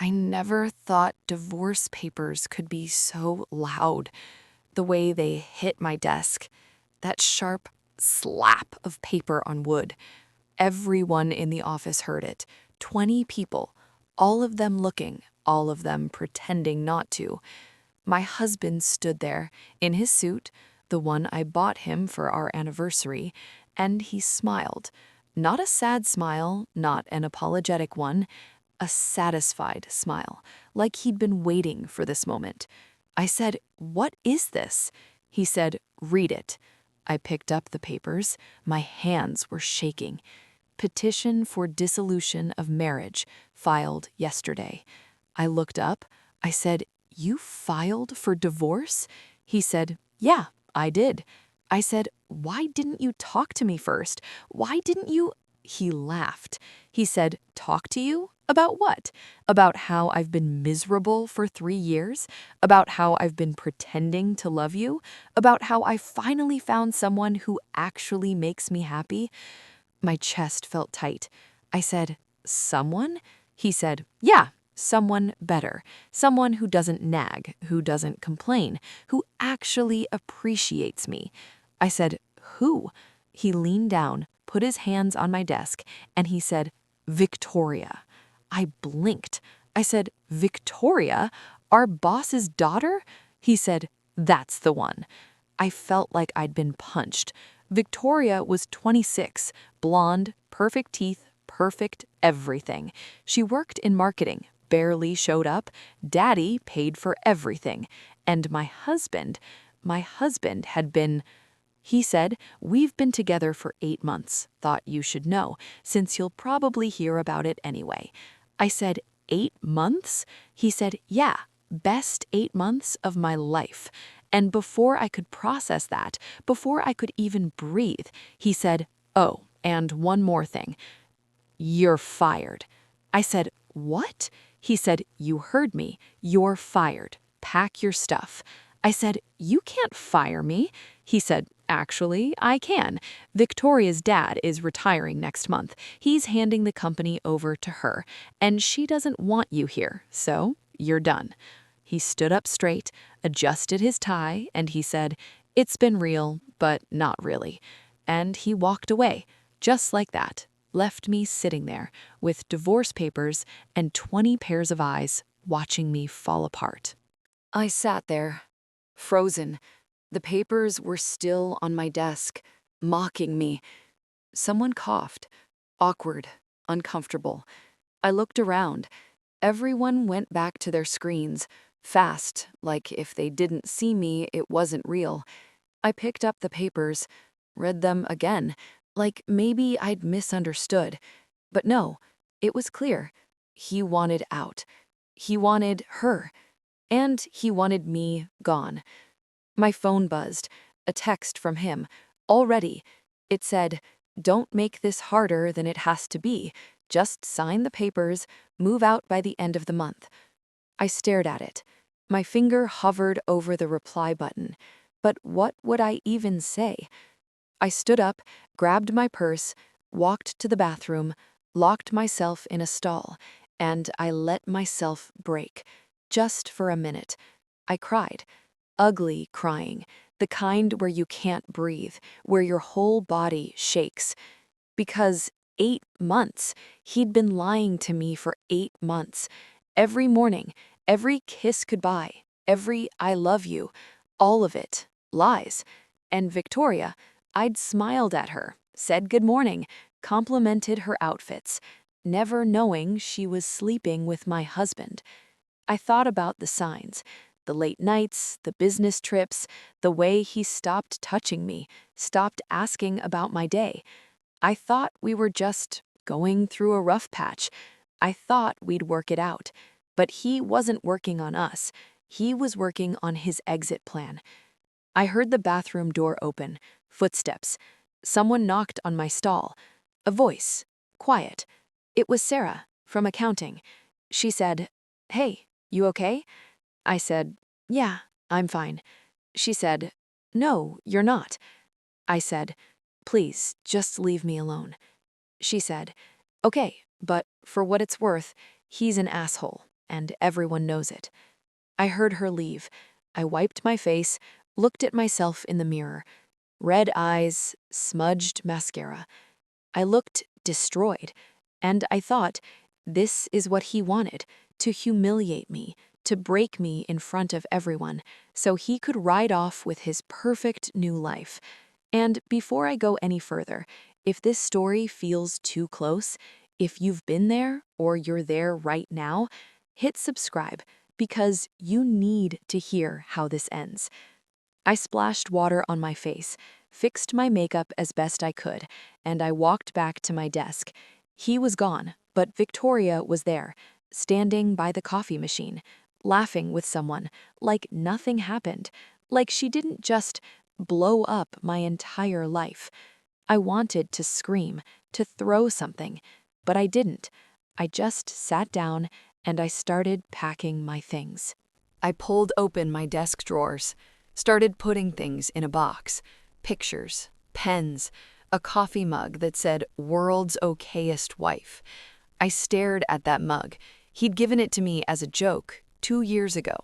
I never thought divorce papers could be so loud. The way they hit my desk, that sharp slap of paper on wood. Everyone in the office heard it. 20 people, all of them looking, all of them pretending not to. My husband stood there, in his suit, the one I bought him for our anniversary, and he smiled. Not a sad smile, not an apologetic one, a satisfied smile, like he'd been waiting for this moment. I said, "What is this?" He said, "Read it." I picked up the papers. My hands were shaking. Petition for dissolution of marriage, filed yesterday. I looked up. I said, "You filed for divorce?" He said, "Yeah, I did." I said, "Why didn't you talk to me first? Why didn't you—" He laughed. He said, "Talk to you? About what? About how I've been miserable for 3 years? About how I've been pretending to love you? About how I finally found someone who actually makes me happy?" My chest felt tight. I said, "Someone?" He said, "Yeah, someone better. Someone who doesn't nag, who doesn't complain, who actually appreciates me." I said, "Who?" He leaned down, put his hands on my desk, and he said, "Victoria." I blinked. I said, "Victoria? Our boss's daughter?" He said, "That's the one." I felt like I'd been punched. Victoria was 26, blonde, perfect teeth, perfect everything. She worked in marketing, barely showed up. Daddy paid for everything. And my husband had been— He said, "We've been together for 8 months. Thought you should know, since you'll probably hear about it anyway." I said, "8 months?" He said, "Yeah, best 8 months of my life." And before I could process that, before I could even breathe, he said, "Oh, and one more thing. You're fired." I said, "What?" He said, "You heard me. You're fired. Pack your stuff." I said, "You can't fire me." He said, "Actually, I can. Victoria's dad is retiring next month. He's handing the company over to her, and she doesn't want you here, so you're done." He stood up straight, adjusted his tie, and he said, "It's been real, but not really." And he walked away, just like that, left me sitting there with divorce papers and 20 pairs of eyes watching me fall apart. I sat there, frozen. The papers were still on my desk, mocking me. Someone coughed, awkward, uncomfortable. I looked around. Everyone went back to their screens, fast, like if they didn't see me, it wasn't real. I picked up the papers, read them again, like maybe I'd misunderstood. But no, it was clear. He wanted out. He wanted her. And he wanted me gone. My phone buzzed, a text from him. Already. It said, "Don't make this harder than it has to be. Just sign the papers, move out by the end of the month." I stared at it. My finger hovered over the reply button. But what would I even say? I stood up, grabbed my purse, walked to the bathroom, locked myself in a stall, and I let myself break. Just for a minute. I cried. Ugly crying. The kind where you can't breathe, where your whole body shakes. Because 8 months, he'd been lying to me for 8 months. Every morning, every kiss goodbye, every "I love you," all of it, lies. And Victoria, I'd smiled at her, said good morning, complimented her outfits, never knowing she was sleeping with my husband. I thought about the signs, the late nights, the business trips, the way he stopped touching me, stopped asking about my day. I thought we were just going through a rough patch. I thought we'd work it out. But he wasn't working on us. He was working on his exit plan. I heard the bathroom door open, footsteps. Someone knocked on my stall. A voice, quiet. It was Sarah, from accounting. She said, "Hey, you okay?" I said, "Yeah, I'm fine." She said, "No, you're not." I said, "Please, just leave me alone." She said, "Okay, but for what it's worth, he's an asshole, and everyone knows it. I heard her leave. I wiped my face, looked at myself in the mirror. Red eyes, smudged mascara. I looked destroyed, and I thought, this is what he wanted, to humiliate me, to break me in front of everyone, so he could ride off with his perfect new life. And before I go any further, if this story feels too close, if you've been there or you're there right now, hit subscribe because you need to hear how this ends. I splashed water on my face, fixed my makeup as best I could, and I walked back to my desk. He was gone, but Victoria was there, standing by the coffee machine, laughing with someone, like nothing happened, like she didn't just blow up my entire life. I wanted to scream, to throw something, but I didn't. I just sat down and I started packing my things. I pulled open my desk drawers, started putting things in a box, pictures, pens, a coffee mug that said "World's Okayest Wife." I stared at that mug. He'd given it to me as a joke 2 years ago.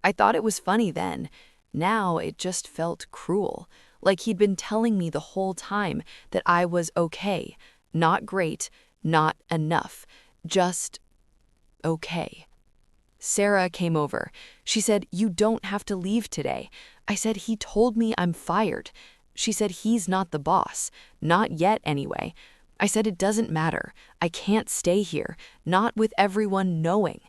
I thought it was funny then. Now it just felt cruel, like he'd been telling me the whole time that I was okay, not great, not enough, just okay. Sarah came over. She said, "You don't have to leave today." I said, "He told me I'm fired." She said, "He's not the boss. Not yet, anyway." I said, "It doesn't matter. I can't stay here, not with everyone knowing."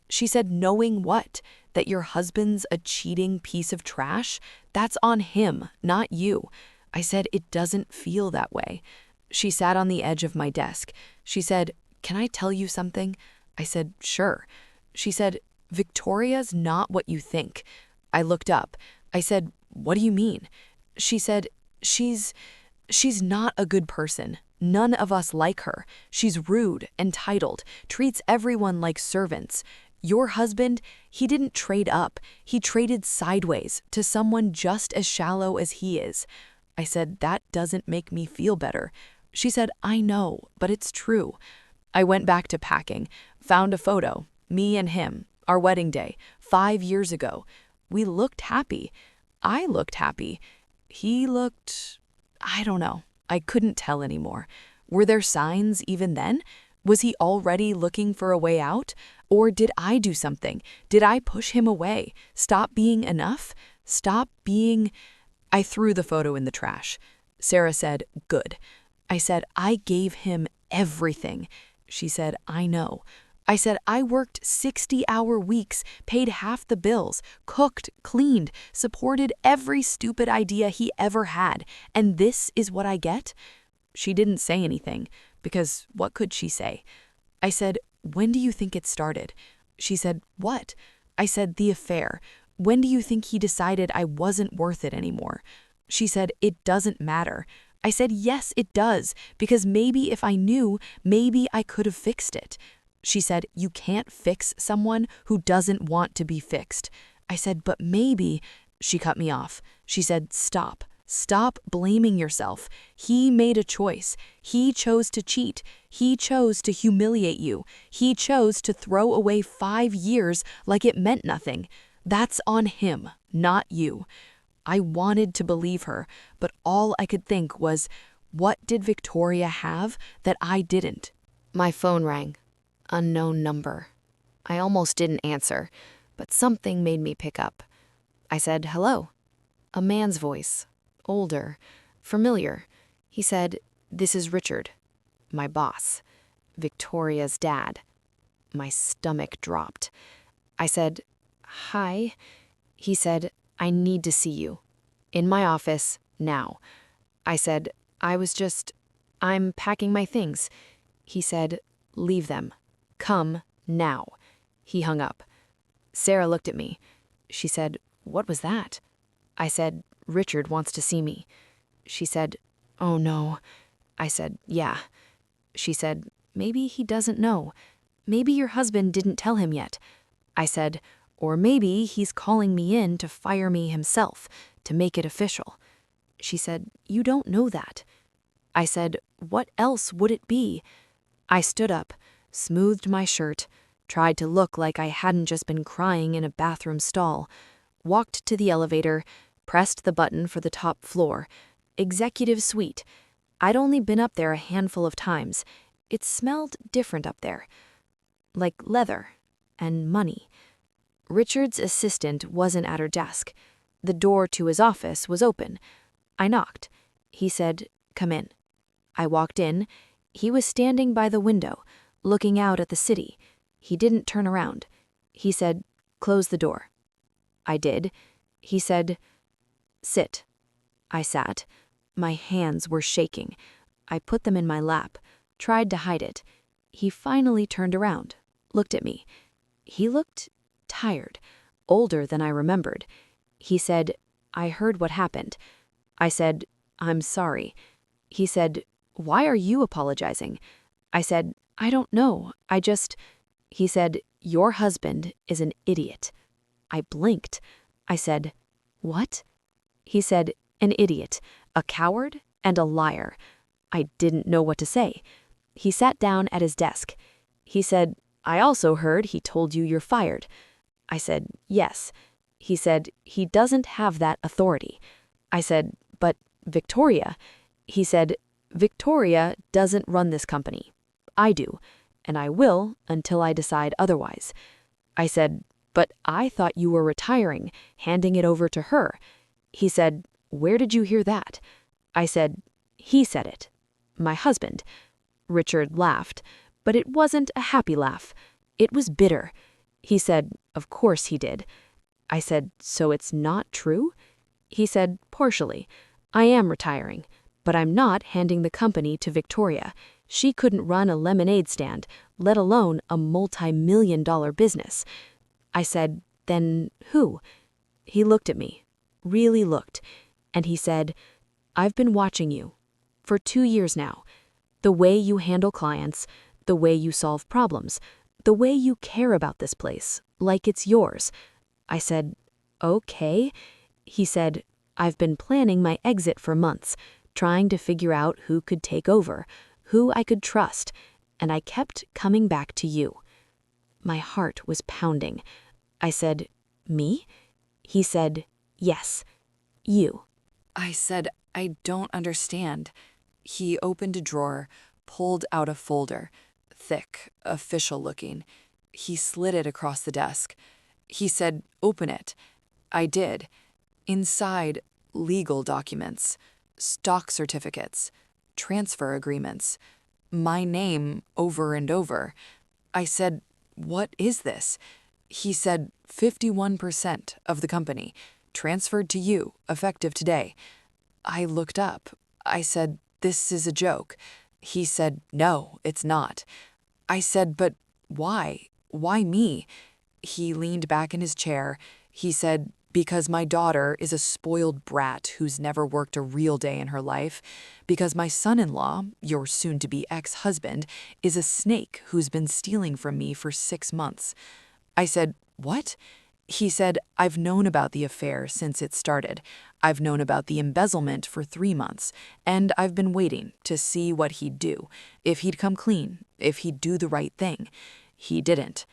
She said, "Knowing what? That your husband's a cheating piece of trash? That's on him, not you." I said, "It doesn't feel that way." She sat on the edge of my desk. She said, "Can I tell you something?" I said, "Sure." She said, "Victoria's not what you think." I looked up. I said, "What do you mean?" She said, She's not a good person. None of us like her. She's rude, entitled, treats everyone like servants. Your husband, he didn't trade up. He traded sideways to someone just as shallow as he is." I said, "That doesn't make me feel better." She said, "I know, but it's true." I went back to packing, found a photo, me and him, our wedding day, 5 years ago. We looked happy. I looked happy. He looked, I don't know. I couldn't tell anymore. Were there signs even then? Was he already looking for a way out? Or did I do something? Did I push him away? Stop being enough? Stop being... I threw the photo in the trash. Sarah said, "Good." I said, "I gave him everything." She said, "I know." I said, "I worked 60-hour weeks, paid half the bills, cooked, cleaned, supported every stupid idea he ever had, and this is what I get?" She didn't say anything, because what could she say? I said, "When do you think it started?" She said, "What?" I said, "The affair. When do you think he decided I wasn't worth it anymore?" She said, "It doesn't matter." I said, "Yes, it does, because maybe if I knew, maybe I could have fixed it." She said, "You can't fix someone who doesn't want to be fixed." I said, "But maybe..." She cut me off. She said, "Stop. Stop blaming yourself. He made a choice. He chose to cheat. He chose to humiliate you. He chose to throw away 5 years like it meant nothing. That's on him, not you." I wanted to believe her, but all I could think was, what did Victoria have that I didn't? My phone rang. Unknown number. I almost didn't answer, but something made me pick up. I said, "Hello." A man's voice, older, familiar. He said, "This is Richard, my boss, Victoria's dad." My stomach dropped. I said, "Hi." He said, "I need to see you. In my office, now." I said, I'm packing my things." He said, "Leave them. Come now." He hung up. Sarah looked at me. She said, "What was that?" I said, "Richard wants to see me." She said, "Oh no." I said, "Yeah." She said, "Maybe he doesn't know. Maybe your husband didn't tell him yet." I said, "Or maybe he's calling me in to fire me himself, to make it official." She said, "You don't know that." I said, "What else would it be?" I stood up, smoothed my shirt. tried to look like I hadn't just been crying in a bathroom stall, walked to the elevator, pressed the button for the top floor. Executive suite. I'd only been up there a handful of times. It smelled different up there. Like leather and money. Richard's assistant wasn't at her desk. The door to his office was open. I knocked. He said, "Come in." I walked in. He was standing by the window, looking out at the city. He didn't turn around. He said, "Close the door." I did. He said, "Sit." I sat. My hands were shaking. I put them in my lap, tried to hide it. He finally turned around, looked at me. He looked tired, older than I remembered. He said, "I heard what happened." I said, "I'm sorry." He said, "Why are you apologizing?" I said, "I don't know. He said, "Your husband is an idiot." I blinked. I said, "What?" He said, "An idiot, a coward, and a liar." I didn't know what to say. He sat down at his desk. He said, "I also heard he told you you're fired." I said, "Yes." He said, "He doesn't have that authority." I said, "But Victoria." He said, "Victoria doesn't run this company. I do, and I will until I decide otherwise." I said, "But I thought you were retiring, handing it over to her." He said, "Where did you hear that?" I said, "He said it. My husband." Richard laughed, but it wasn't a happy laugh. It was bitter. He said, "Of course he did." I said, "So it's not true?" He said, "Partially. I am retiring, but I'm not handing the company to Victoria. She couldn't run a lemonade stand, let alone a multi-million-dollar business." I said, "Then who?" He looked at me, really looked, and he said, "I've been watching you for 2 years now. The way you handle clients, the way you solve problems, the way you care about this place, like it's yours." I said, "Okay." He said, "I've been planning my exit for months, trying to figure out who could take over, who I could trust, and I kept coming back to you." My heart was pounding. I said, "Me?" He said, "Yes, you." I said, "I don't understand." He opened a drawer, pulled out a folder, thick, official looking. He slid it across the desk. He said, "Open it." I did. Inside, legal documents, stock certificates, transfer agreements, my name over and over. I said, "What is this?" He said, 51% of the company, transferred to you, effective today." I looked up. I said, "This is a joke." He said, "No, it's not." I said, "But why? Why me?" He leaned back in his chair. He said, "Because my daughter is a spoiled brat who's never worked a real day in her life. Because my son-in-law, your soon-to-be ex-husband, is a snake who's been stealing from me for 6 months." I said, "What?" He said, "I've known about the affair since it started. I've known about the embezzlement for 3 months, and I've been waiting to see what he'd do, if he'd come clean, if he'd do the right thing." He didn't.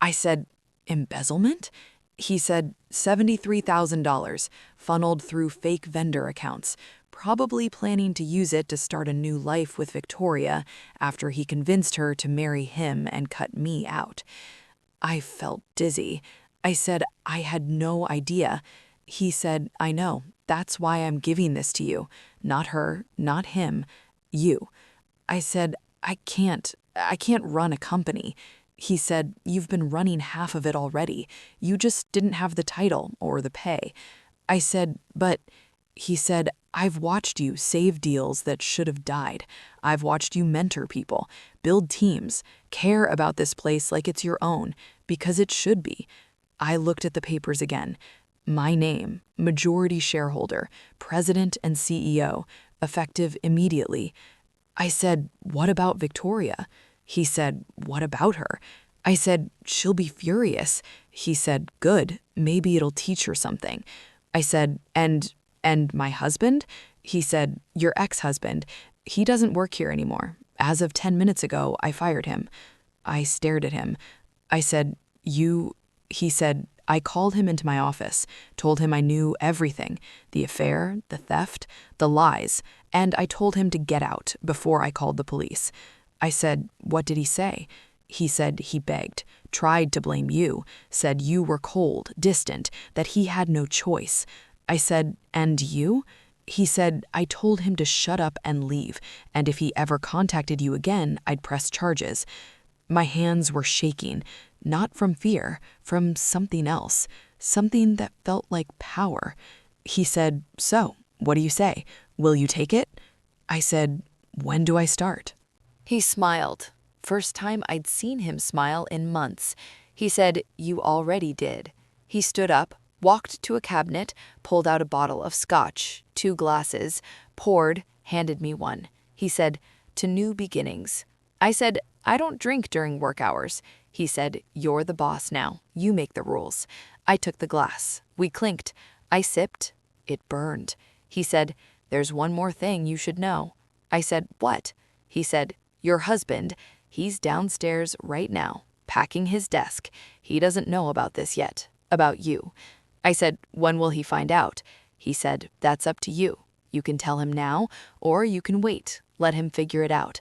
I said, "Embezzlement?" He said, $73,000, funneled through fake vendor accounts, probably planning to use it to start a new life with Victoria after he convinced her to marry him and cut me out. I felt dizzy. I said, "I had no idea." He said, "I know. That's why I'm giving this to you. Not her, not him, you." I said, I can't run a company." He said, "You've been running half of it already. You just didn't have the title or the pay." I said, "But..." He said, "I've watched you save deals that should have died. I've watched you mentor people, build teams, care about this place like it's your own, because it should be." I looked at the papers again. My name, majority shareholder, president and CEO, effective immediately. I said, "What about Victoria?" He said, "What about her?" I said, "She'll be furious." He said, "Good, maybe it'll teach her something." I said, And my husband?" He said, "Your ex-husband. He doesn't work here anymore. As of 10 minutes ago, I fired him." I stared at him. I said, you, he said, I called him into my office, told him I knew everything, the affair, the theft, the lies, and I told him to get out before I called the police. I said, what did he say? He said he begged, tried to blame you, said you were cold, distant, that he had no choice. I said, and you? He said, I told him to shut up and leave, and if he ever contacted you again, I'd press charges. My hands were shaking, not from fear, from something else, something that felt like power. He said, so, what do you say? Will you take it? I said, when do I start? He smiled. First time I'd seen him smile in months. He said, you already did. He stood up, walked to a cabinet, pulled out a bottle of scotch, 2 glasses, poured, handed me one. He said, to new beginnings. I said, I don't drink during work hours. He said, you're the boss now. You make the rules. I took the glass. We clinked. I sipped. It burned. He said, there's one more thing you should know. I said, what? He said, your husband, he's downstairs right now, packing his desk. He doesn't know about this yet, about you. I said, when will he find out? He said, that's up to you. You can tell him now, or you can wait. Let him figure it out.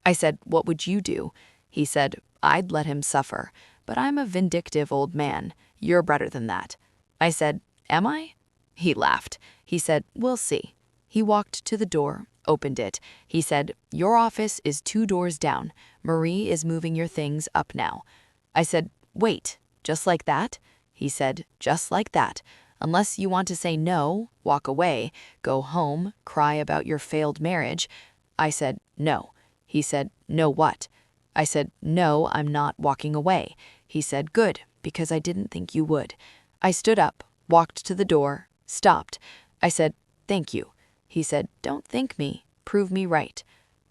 I said, what would you do? He said, I'd let him suffer, but I'm a vindictive old man. You're better than that. I said, am I? He laughed. He said, we'll see. He walked to the door, opened it. He said, your office is 2 doors down. Marie is moving your things up now. I said, wait, just like that? He said, just like that. Unless you want to say no, walk away, go home, cry about your failed marriage. I said, no. He said, no what? I said, no, I'm not walking away. He said, good, because I didn't think you would. I stood up, walked to the door, stopped. I said, thank you. He said, don't thank me, prove me right.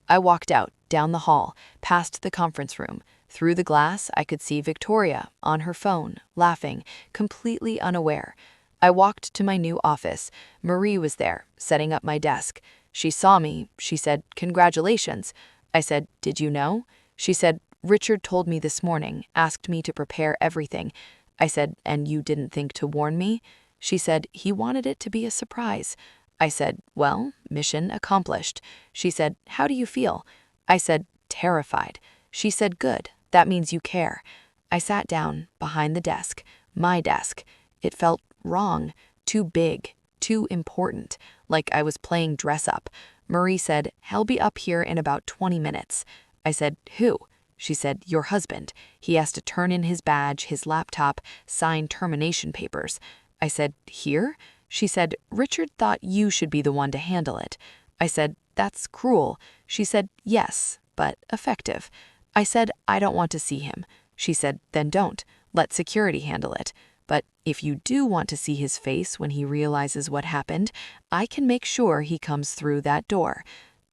I walked out, down the hall, past the conference room. Through the glass, I could see Victoria, on her phone, laughing, completely unaware. I walked to my new office. Marie was there, setting up my desk. She saw me. She said, congratulations. I said, did you know? She said, Richard told me this morning, asked me to prepare everything. I said, and you didn't think to warn me? She said, he wanted it to be a surprise. I said, well, mission accomplished. She said, how do you feel? I said, terrified. She said, good, that means you care. I sat down, behind the desk, my desk. It felt wrong, too big, too important, like I was playing dress up. Marie said, he'll be up here in about 20 minutes. I said, who? She said, your husband. He has to turn in his badge, his laptop, sign termination papers. I said, here? She said, Richard thought you should be the one to handle it. I said, that's cruel. She said, yes, but effective. I said, I don't want to see him. She said, then don't. Let security handle it. But if you do want to see his face when he realizes what happened, I can make sure he comes through that door.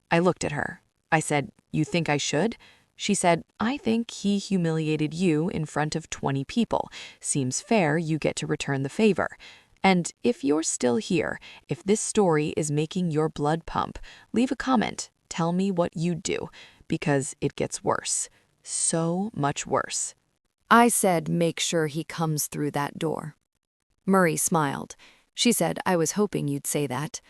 I looked at her. I said, you think I should? She said, I think he humiliated you in front of 20 people. Seems fair you get to return the favor. And if you're still here, if this story is making your blood pump, leave a comment. Tell me what you'd do, because it gets worse. So much worse. I said, make sure he comes through that door. Marie smiled. She said, I was hoping you'd say that.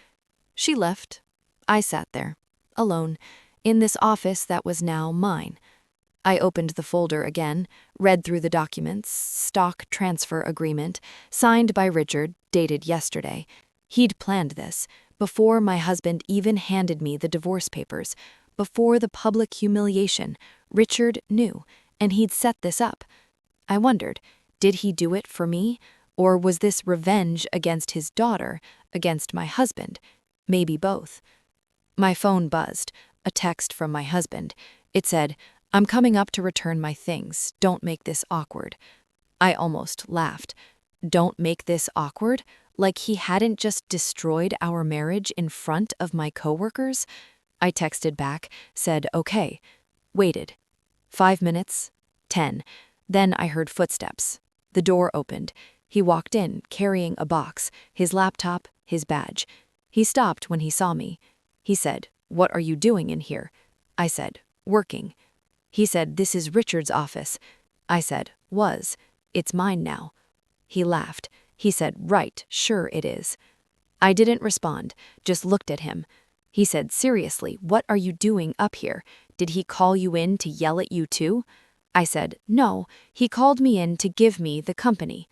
She left. I sat there, alone, in this office that was now mine. I opened the folder again, read through the documents, stock transfer agreement, signed by Richard, dated yesterday. He'd planned this, before my husband even handed me the divorce papers, before the public humiliation. Richard knew, and he'd set this up. I wondered, did he do it for me, or was this revenge against his daughter, against my husband? Maybe both. My phone buzzed, a text from my husband. It said, I'm coming up to return my things. Don't make this awkward. I almost laughed. Don't make this awkward? Like he hadn't just destroyed our marriage in front of my coworkers? I texted back, said okay. Waited. 5 minutes. 10. Then I heard footsteps. The door opened. He walked in, carrying a box, his laptop, his badge. He stopped when he saw me. He said, what are you doing in here? I said, working. He said, this is Richard's office. I said, was. It's mine now. He laughed. He said, right, sure it is. I didn't respond, just looked at him. He said, seriously, what are you doing up here? Did he call you in to yell at you too? I said, no, he called me in to give me the company.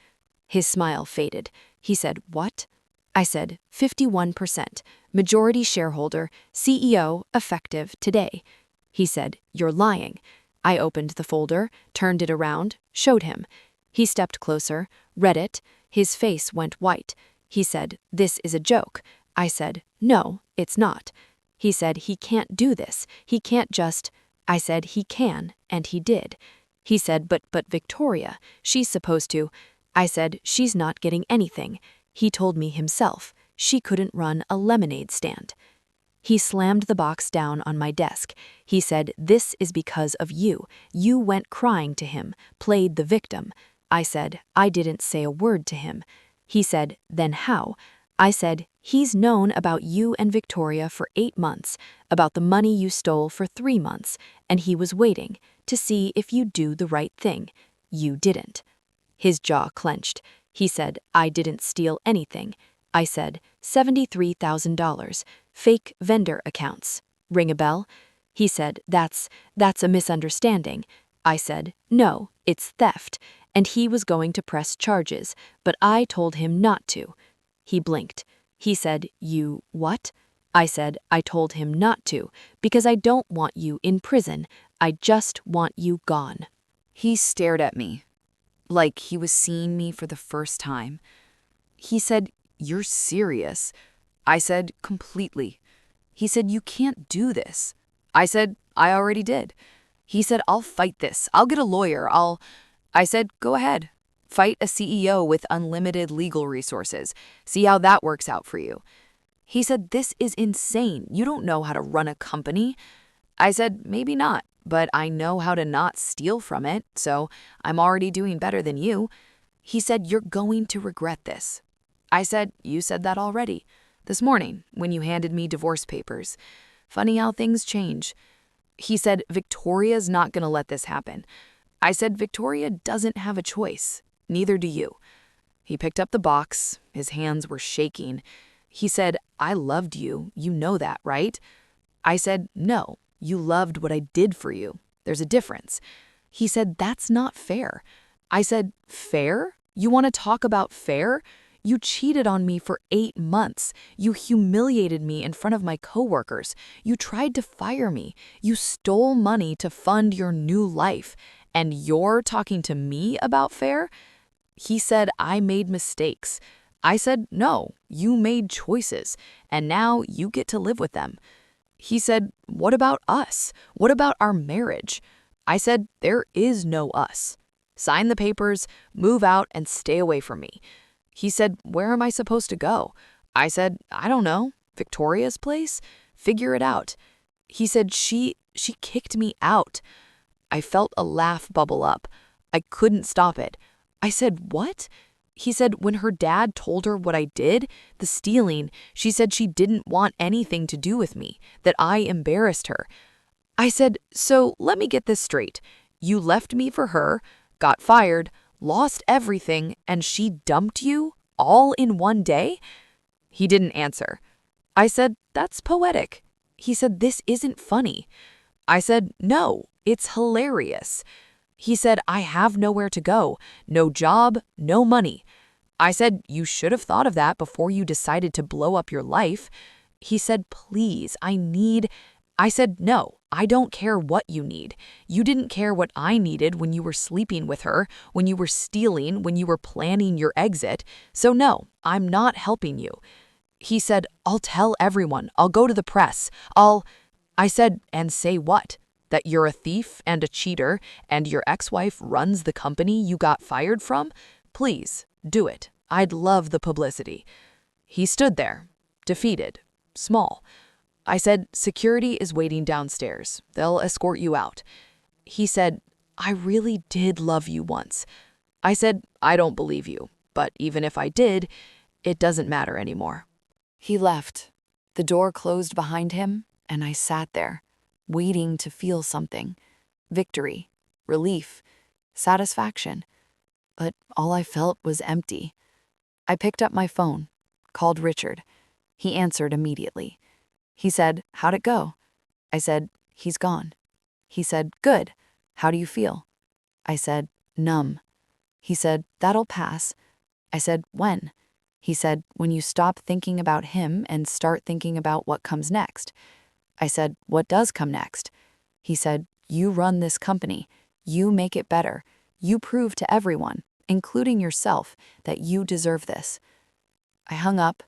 His smile faded. He said, what? I said, 51%, majority shareholder, CEO, effective today. He said, you're lying. I opened the folder, turned it around, showed him. He stepped closer, read it. His face went white. He said, this is a joke. I said, no, it's not. He said, he can't do this. He can't just. I said, he can, and he did. He said, but Victoria, she's supposed to. I said, she's not getting anything. He told me himself, she couldn't run a lemonade stand. He slammed the box down on my desk. He said, this is because of you. You went crying to him, played the victim. I said, I didn't say a word to him. He said, then how? I said, he's known about you and Victoria for 8 months, about the money you stole for 3 months, and he was waiting to see if you'd do the right thing. You didn't. His jaw clenched. He said, I didn't steal anything. I said, $73,000, fake vendor accounts. Ring a bell? He said, that's a misunderstanding. I said, no, it's theft, and he was going to press charges, but I told him not to. He blinked. He said, you what? I said, I told him not to, because I don't want you in prison. I just want you gone. He stared at me, like he was seeing me for the first time. He said, you're serious? I said, completely. He said, you can't do this. I said, I already did. He said, I'll fight this. I'll get a lawyer. I said, go ahead. Fight a CEO with unlimited legal resources. See how that works out for you. He said, this is insane. You don't know how to run a company. I said, maybe not, but I know how to not steal from it, so I'm already doing better than you. He said, you're going to regret this. I said, you said that already. This morning, when you handed me divorce papers. Funny how things change. He said, Victoria's not going to let this happen. I said, Victoria doesn't have a choice. Neither do you. He picked up the box. His hands were shaking. He said, I loved you. You know that, right? I said, no, you loved what I did for you. There's a difference. He said, that's not fair. I said, fair? You want to talk about fair? You cheated on me for 8 months. You humiliated me in front of my coworkers. You tried to fire me. You stole money to fund your new life. And you're talking to me about fair? He said, I made mistakes. I said, no, you made choices, and now you get to live with them. He said, what about us? What about our marriage? I said, there is no us. Sign the papers, move out, and stay away from me. He said, where am I supposed to go? I said, I don't know. Victoria's place? Figure it out. He said, she kicked me out. I felt a laugh bubble up. I couldn't stop it. I said, what? He said, when her dad told her what I did, the stealing, she said she didn't want anything to do with me, that I embarrassed her. I said, so let me get this straight. You left me for her, got fired, lost everything, and she dumped you all in one day? He didn't answer. I said, that's poetic. He said, this isn't funny. I said, no, it's hilarious. He said, I have nowhere to go, no job, no money. I said, you should have thought of that before you decided to blow up your life. He said, please, I said, no, I don't care what you need. You didn't care what I needed when you were sleeping with her, when you were stealing, when you were planning your exit. So no, I'm not helping you. He said, I'll tell everyone. I'll go to the press. I said, and say what? That you're a thief and a cheater, and your ex-wife runs the company you got fired from? Please, do it. I'd love the publicity. He stood there, defeated, small. I said, security is waiting downstairs. They'll escort you out. He said, I really did love you once. I said, I don't believe you, but even if I did, it doesn't matter anymore. He left. The door closed behind him, and I sat there, waiting to feel something. Victory, relief, satisfaction. But all I felt was empty. I picked up my phone, called Richard. He answered immediately. He said, "How'd it go?" I said, "He's gone." He said, "Good. How do you feel?" I said, "Numb." He said, "That'll pass." I said, "When?" He said, "When you stop thinking about him and start thinking about what comes next." I said, "What does come next?" He said, "You run this company. You make it better. You prove to everyone, including yourself, that you deserve this." I hung up,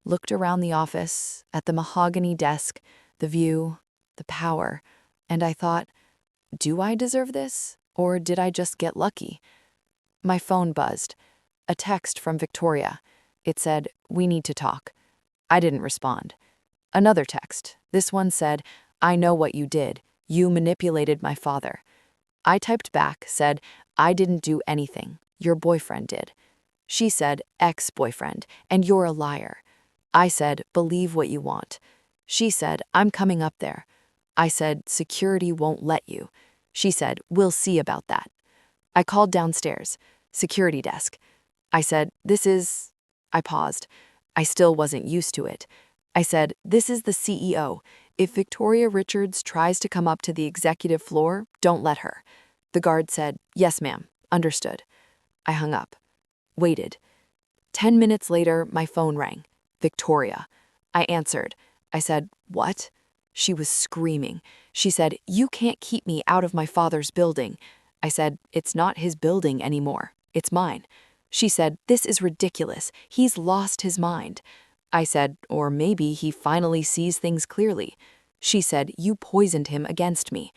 looked around the office, at the mahogany desk, the view, the power, and I thought, do I deserve this? Or did I just get lucky? My phone buzzed. A text from Victoria. It said, "We need to talk." I didn't respond. Another text. This one said, "I know what you did. You manipulated my father." I typed back, said, "I didn't do anything. Your boyfriend did." She said, "Ex-boyfriend, and you're a liar." I said, "Believe what you want." She said, "I'm coming up there." I said, "Security won't let you." She said, "We'll see about that." I called downstairs. Security desk. I said, "This is..." I paused. I still wasn't used to it. I said, "This is the CEO. If Victoria Richards tries to come up to the executive floor, don't let her." The guard said, "Yes, ma'am. Understood." I hung up. Waited. 10 minutes later, my phone rang. Victoria. I answered. I said, "What?" She was screaming. She said, "You can't keep me out of my father's building." I said, "It's not his building anymore. It's mine." She said, "This is ridiculous. He's lost his mind." I said, "Or maybe he finally sees things clearly." She said, "You poisoned him against me."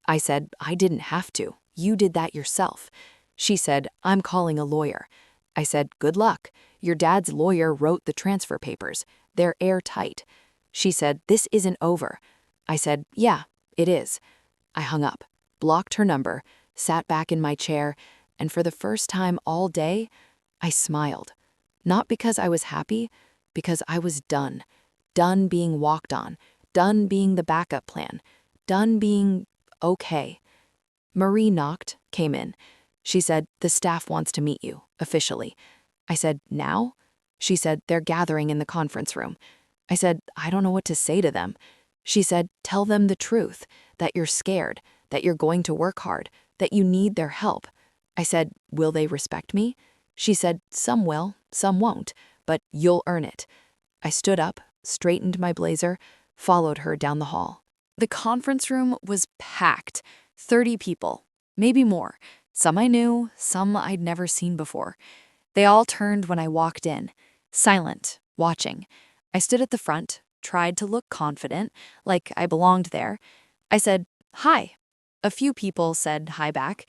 I said, "I didn't have to. You did that yourself." She said, "I'm calling a lawyer." I said, "Good luck. Your dad's lawyer wrote the transfer papers. They're airtight." She said, "This isn't over." I said, "Yeah, it is." I hung up, blocked her number, sat back in my chair, and for the first time all day, I smiled. Not because I was happy, because I was done. Done being walked on. Done being the backup plan. Done being okay. Marie knocked, came in. She said, "The staff wants to meet you, officially." I said, "Now?" She said, "They're gathering in the conference room." I said, "I don't know what to say to them." She said, "Tell them the truth, that you're scared, that you're going to work hard, that you need their help." I said, "Will they respect me?" She said, "Some will, some won't, but you'll earn it." I stood up, straightened my blazer, followed her down the hall. The conference room was packed, 30 people, maybe more. Some I knew, some I'd never seen before. They all turned when I walked in, silent, watching. I stood at the front, tried to look confident, like I belonged there. I said, "Hi." A few people said hi back.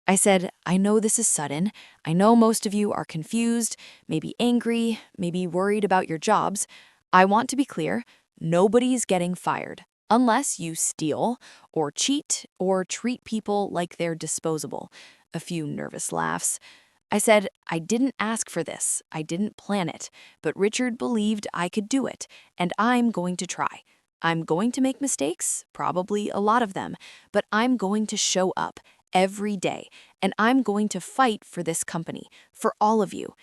I said, "I know this is sudden. I know most of you are confused, maybe angry, maybe worried about your jobs. I want to be clear, nobody's getting fired, unless you steal or cheat or treat people like they're disposable." A few nervous laughs. I said, "I didn't ask for this. I didn't plan it. But Richard believed I could do it, and I'm going to try. I'm going to make mistakes, probably a lot of them, but I'm going to show up every day, and I'm going to fight for this company, for all of you."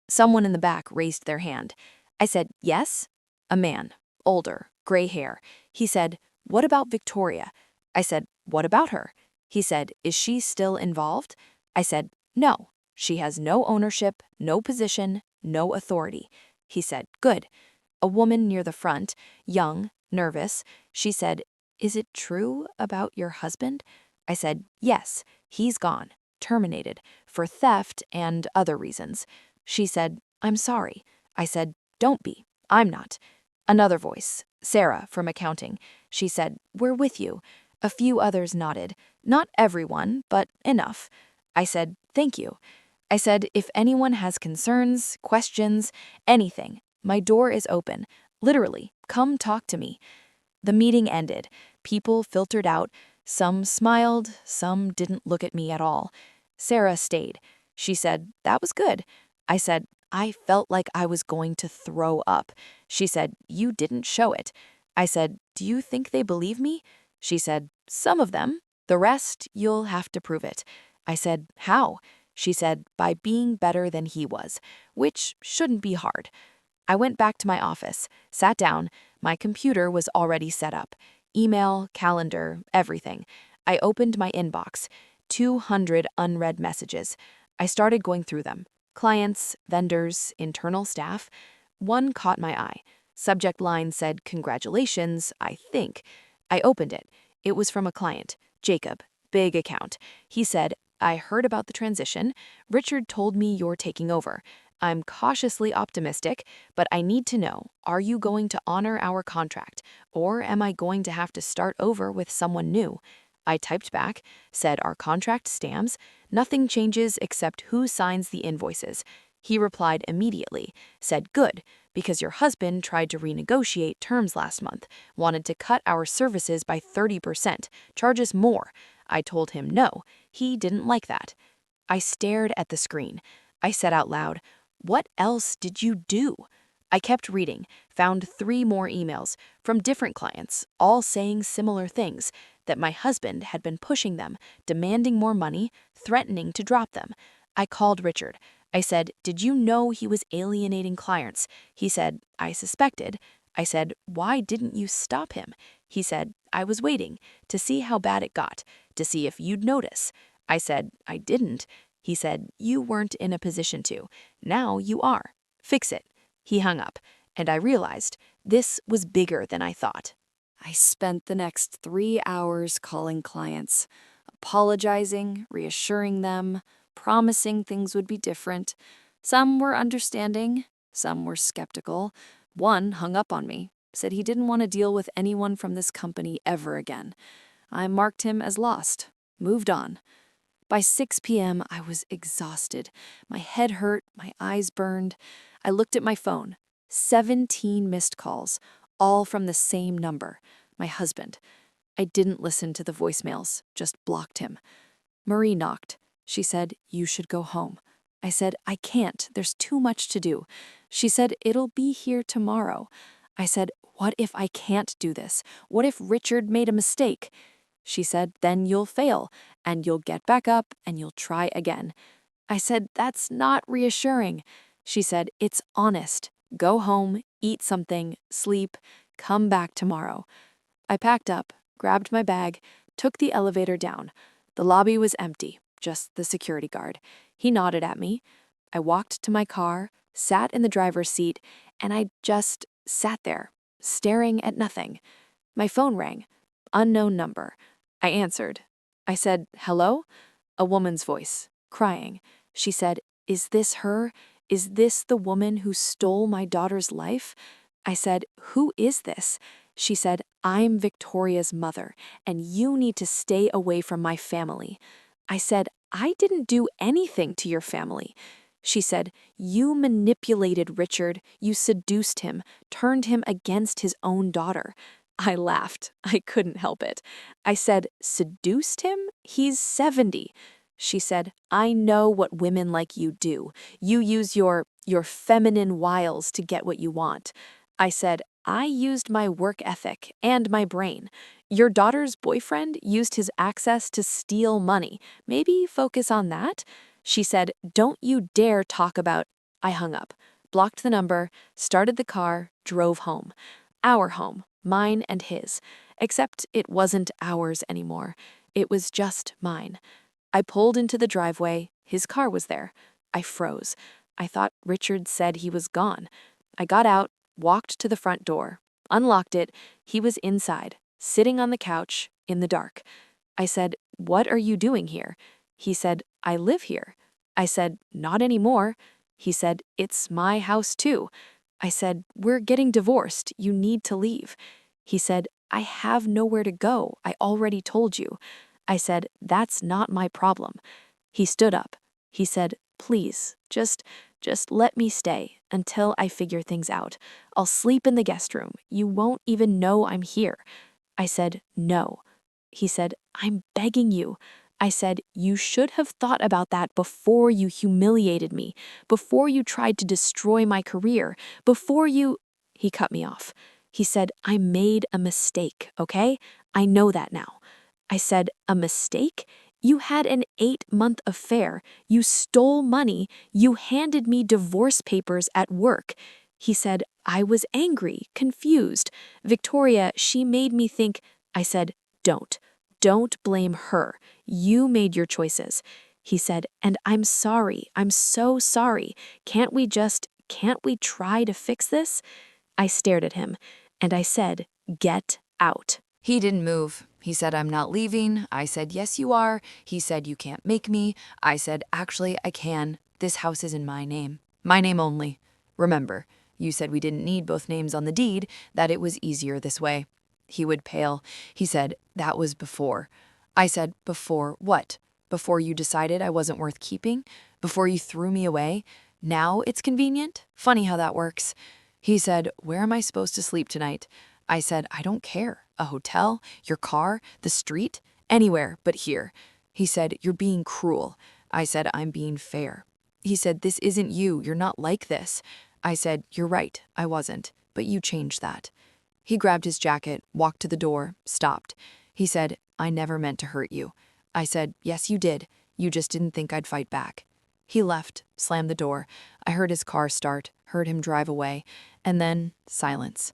Someone in the back raised their hand. I said, "Yes?" A man, older, gray hair. He said, "What about Victoria?" I said, "What about her?" He said, "Is she still involved?" I said, "No. She has no ownership, no position, no authority." He said, "Good." A woman near the front, young, nervous, she said, "Is it true about your husband?" I said, "Yes, he's gone, terminated, for theft and other reasons." She said, "I'm sorry." I said, "Don't be. I'm not." Another voice, Sarah from accounting. She said, "We're with you." A few others nodded. Not everyone, but enough. I said, "Thank you." I said, "If anyone has concerns, questions, anything, my door is open. Literally, come talk to me." The meeting ended. People filtered out. Some smiled, some didn't look at me at all. Sarah stayed. She said, "That was good." I said, "I felt like I was going to throw up." She said, "You didn't show it." I said, "Do you think they believe me?" She said, "Some of them. The rest, you'll have to prove it." I said, how? She said, by being better than he was, which shouldn't be hard. I went back to my office, sat down. My computer was already set up. Email, calendar, everything. I opened my inbox. 200 unread messages. I started going through them. Clients, vendors, internal staff. One caught my eye. Subject line said, congratulations, I think. I opened it. It was from a client, Jacob, big account. He said, I heard about the transition. Richard told me you're taking over. I'm cautiously optimistic, but I need to know, are you going to honor our contract, or am I going to have to start over with someone new? I typed back, said our contract stands, nothing changes except who signs the invoices. He replied immediately, said good, because your husband tried to renegotiate terms last month, wanted to cut our services by 30%, charge us more. I told him no, he didn't like that. I stared at the screen. I said out loud, what else did you do? I kept reading, found 3 more emails from different clients, all saying similar things, that my husband had been pushing them, demanding more money, threatening to drop them. I called Richard. I said, did you know he was alienating clients? He said, I suspected. I said, why didn't you stop him? He said, I was waiting to see how bad it got, to see if you'd notice. I said, I didn't. He said, you weren't in a position to. Now you are. Fix it. He hung up, and I realized this was bigger than I thought. I spent the next 3 hours calling clients, apologizing, reassuring them, promising things would be different. Some were understanding, some were skeptical. One hung up on me, said he didn't want to deal with anyone from this company ever again. I marked him as lost, moved on. By 6 p.m., I was exhausted. My head hurt, my eyes burned. I looked at my phone. 17 missed calls, all from the same number, my husband. I didn't listen to the voicemails, just blocked him. Marie knocked. She said, you should go home. I said, I can't. There's too much to do. She said, it'll be here tomorrow. I said, what if I can't do this? What if Richard made a mistake? She said, then you'll fail, and you'll get back up, and you'll try again. I said, that's not reassuring. She said, it's honest. Go home, eat something, sleep, come back tomorrow. I packed up, grabbed my bag, took the elevator down. The lobby was empty, just the security guard. He nodded at me. I walked to my car, sat in the driver's seat, and I just sat there, staring at nothing. My phone rang. Unknown number. I answered. I said, hello? A woman's voice, crying. She said, is this her? Is this the woman who stole my daughter's life? I said, who is this? She said, I'm Victoria's mother, and you need to stay away from my family. I said, I didn't do anything to your family. She said, you manipulated Richard, you seduced him, turned him against his own daughter. I laughed. I couldn't help it. I said, seduced him? He's 70. She said, I know what women like you do. You use your feminine wiles to get what you want. I said, I used my work ethic and my brain. Your daughter's boyfriend used his access to steal money. Maybe focus on that? She said, don't you dare talk about. I hung up, blocked the number, started the car, drove home. Our home, mine and his. Except it wasn't ours anymore. It was just mine. I pulled into the driveway. His car was there. I froze. I thought Richard said he was gone. I got out, walked to the front door, unlocked it. He was inside, sitting on the couch, in the dark. I said, what are you doing here? He said, I live here. I said, not anymore. He said, it's my house too. I said, we're getting divorced. You need to leave. He said, I have nowhere to go. I already told you. I said, that's not my problem. He stood up. He said, please, just let me stay until I figure things out. I'll sleep in the guest room. You won't even know I'm here. I said, no. He said, I'm begging you. I said, you should have thought about that before you humiliated me, before you tried to destroy my career, before you. He cut me off. He said, I made a mistake, okay? I know that now. I said, a mistake? You had an 8-month affair. You stole money. You handed me divorce papers at work. He said, I was angry, confused. Victoria, she made me think. I said, don't. Don't blame her. You made your choices. He said, and I'm sorry. I'm so sorry. Can't we try to fix this? I stared at him, and I said, get out. He didn't move. He said, I'm not leaving. I said, yes, you are. He said, you can't make me. I said, actually, I can. This house is in my name. My name only. Remember, you said we didn't need both names on the deed, that it was easier this way. He would pale. He said, that was before. I said, before what? Before you decided I wasn't worth keeping? Before you threw me away? Now it's convenient? Funny how that works. He said, where am I supposed to sleep tonight? I said, I don't care. A hotel, your car, the street, anywhere but here. He said, you're being cruel. I said, I'm being fair. He said, this isn't you. You're not like this. I said, you're right. I wasn't. But you changed that. He grabbed his jacket, walked to the door, stopped. He said, I never meant to hurt you. I said, yes, you did. You just didn't think I'd fight back. He left, slammed the door. I heard his car start, heard him drive away, and then silence.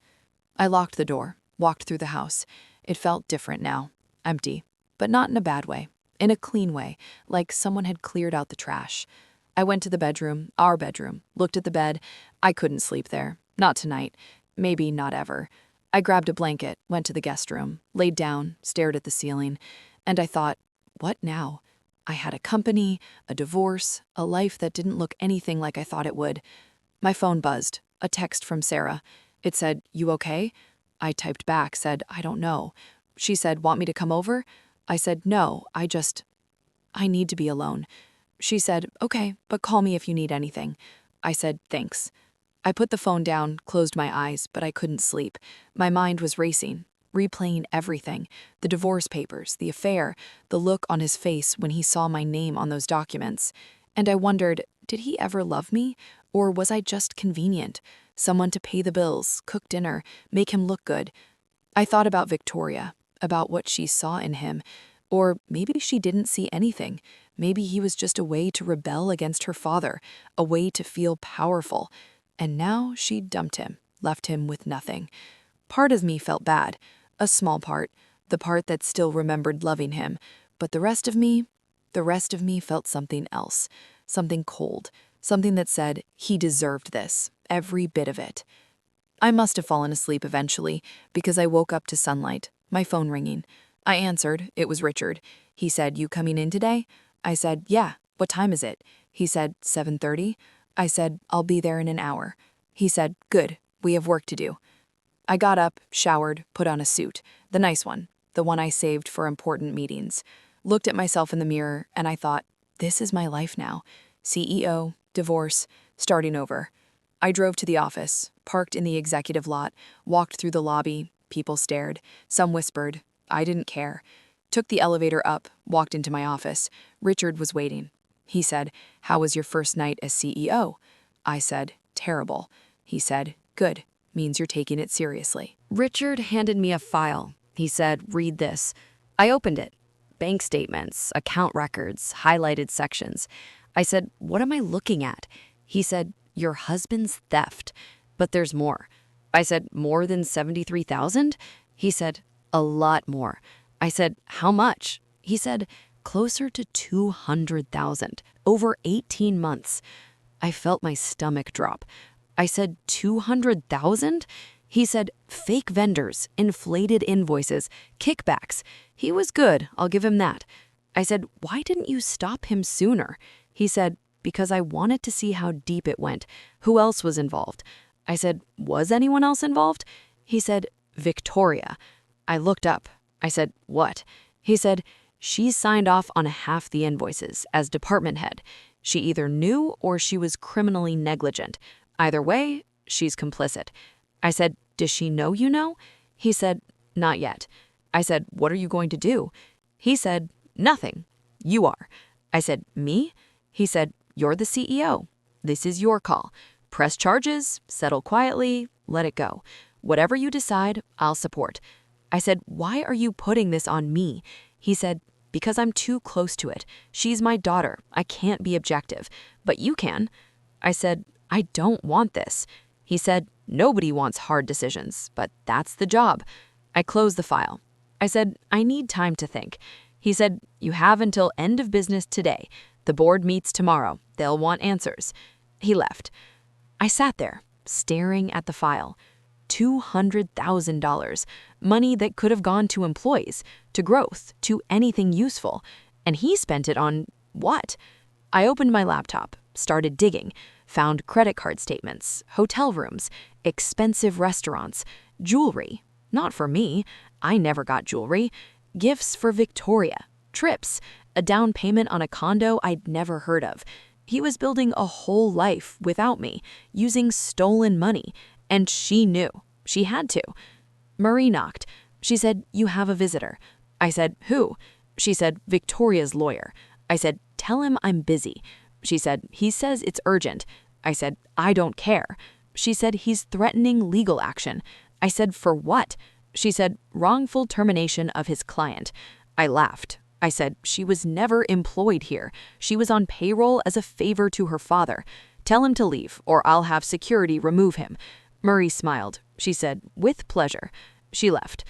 I locked the door, walked through the house. It felt different now, empty, but not in a bad way, in a clean way, like someone had cleared out the trash. I went to the bedroom, our bedroom, looked at the bed. I couldn't sleep there, not tonight, maybe not ever. I grabbed a blanket, went to the guest room, laid down, stared at the ceiling, and I thought, what now? I had a company, a divorce, a life that didn't look anything like I thought it would. My phone buzzed, a text from Sarah. It said, you okay? I typed back, said, I don't know. She said, want me to come over? I said, no, I need to be alone. She said, okay, but call me if you need anything. I said, thanks. I put the phone down, closed my eyes, but I couldn't sleep. My mind was racing, replaying everything, the divorce papers, the affair, the look on his face when he saw my name on those documents. And I wondered, did he ever love me? Or was I just convenient? Someone to pay the bills, cook dinner, make him look good. I thought about Victoria, about what she saw in him. Or maybe she didn't see anything. Maybe he was just a way to rebel against her father, a way to feel powerful. And now she dumped him, left him with nothing. Part of me felt bad, a small part, the part that still remembered loving him. But the rest of me felt something else, something cold, something that said he deserved this, every bit of it. I must have fallen asleep eventually because I woke up to sunlight, my phone ringing. I answered. It was Richard. He said, you coming in today? I said, yeah. What time is it? He said, 7:30. I said, I'll be there in an hour. He said, good. We have work to do. I got up, showered, put on a suit, the nice one, the one I saved for important meetings, looked at myself in the mirror, and I thought, this is my life now. CEO, divorce, starting over. I drove to the office, parked in the executive lot, walked through the lobby. People stared. Some whispered. I didn't care. Took the elevator up, walked into my office. Richard was waiting. He said, how was your first night as CEO? I said, terrible. He said, good. Means you're taking it seriously. Richard handed me a file. He said, read this. I opened it. Bank statements, account records, highlighted sections. I said, what am I looking at? He said, your husband's theft. But there's more. I said, more than 73,000? He said, a lot more. I said, how much? He said, closer to 200,000, over 18 months. I felt my stomach drop. I said, 200,000? He said, fake vendors, inflated invoices, kickbacks. He was good, I'll give him that. I said, why didn't you stop him sooner? He said, because I wanted to see how deep it went. Who else was involved? I said, was anyone else involved? He said, Victoria. I looked up. I said, what? He said, she signed off on half the invoices as department head. She either knew or she was criminally negligent. Either way, she's complicit. I said, does she know you know? He said, not yet. I said, what are you going to do? He said, nothing. You are. I said, me? He said, you're the CEO. This is your call. Press charges, settle quietly, let it go. Whatever you decide, I'll support. I said, why are you putting this on me? He said, because I'm too close to it. She's my daughter. I can't be objective. But you can. I said, I don't want this. He said, nobody wants hard decisions, but that's the job. I closed the file. I said, I need time to think. He said, you have until end of business today. The board meets tomorrow. They'll want answers. He left. I sat there, staring at the file. $200,000. Money that could have gone to employees, to growth, to anything useful. And he spent it on what? I opened my laptop, started digging, found credit card statements, hotel rooms, expensive restaurants, jewelry. Not for me. I never got jewelry. Gifts for Victoria, trips, a down payment on a condo I'd never heard of. He was building a whole life without me, using stolen money, and she knew. She had to. Marie knocked. She said, you have a visitor. I said, who? She said, Victoria's lawyer. I said, tell him I'm busy. She said, he says it's urgent. I said, I don't care. She said, he's threatening legal action. I said, for what? She said, wrongful termination of his client. I laughed. I said, she was never employed here. She was on payroll as a favor to her father. Tell him to leave, or I'll have security remove him. Marie smiled. She said, with pleasure. She left.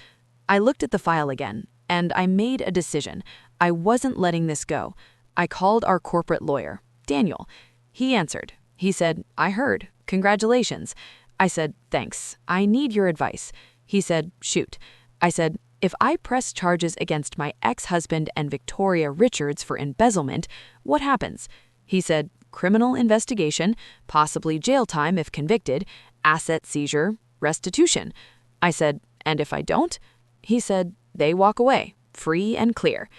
I looked at the file again, and I made a decision. I wasn't letting this go. I called our corporate lawyer, Daniel. He answered. He said, I heard. Congratulations. I said, thanks. I need your advice. He said, shoot. I said, if I press charges against my ex-husband and Victoria Richards for embezzlement, what happens? He said, criminal investigation, possibly jail time if convicted, asset seizure, restitution. I said, and if I don't? He said, they walk away, free and clear.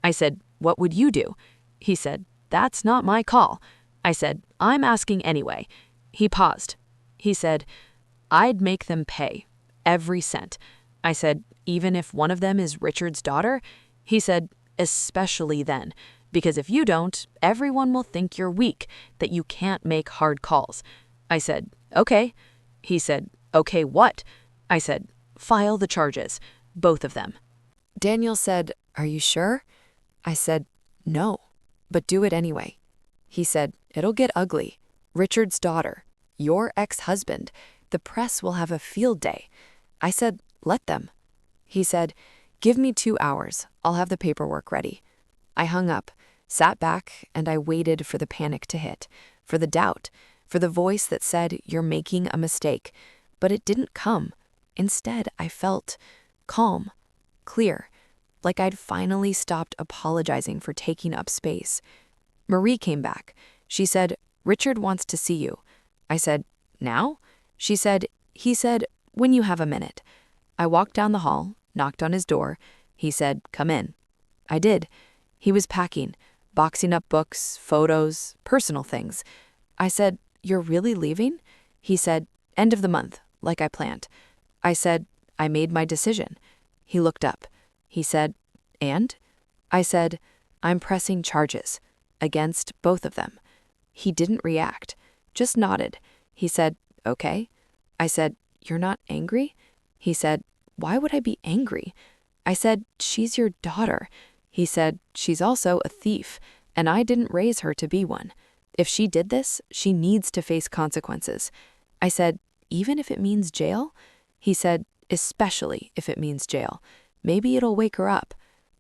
I said, what would you do? He said, that's not my call. I said, I'm asking anyway. He paused. He said, I'd make them pay, every cent. I said, even if one of them is Richard's daughter? He said, especially then, because if you don't, everyone will think you're weak, that you can't make hard calls. I said, okay. He said, okay, what? I said, file the charges, both of them. Daniel said, are you sure? I said, no, but do it anyway. He said, it'll get ugly. Richard's daughter, your ex-husband, the press will have a field day. I said, let them. He said, give me 2 hours. I'll have the paperwork ready. I hung up, sat back, and I waited for the panic to hit, for the doubt, for the voice that said, you're making a mistake. But it didn't come. Instead, I felt calm, clear, like I'd finally stopped apologizing for taking up space. Marie came back. She said, Richard wants to see you. I said, now? She said, he said, when you have a minute. I walked down the hall, knocked on his door. He said, come in. I did. He was packing, boxing up books, photos, personal things. I said, you're really leaving? He said, end of the month, like I planned. I said, I made my decision. He looked up. He said, and? I said, I'm pressing charges against both of them. He didn't react, just nodded. He said, okay. I said, you're not angry? He said, why would I be angry? I said, she's your daughter. He said, she's also a thief, and I didn't raise her to be one. If she did this, she needs to face consequences. I said, even if it means jail? He said, especially if it means jail. Maybe it'll wake her up.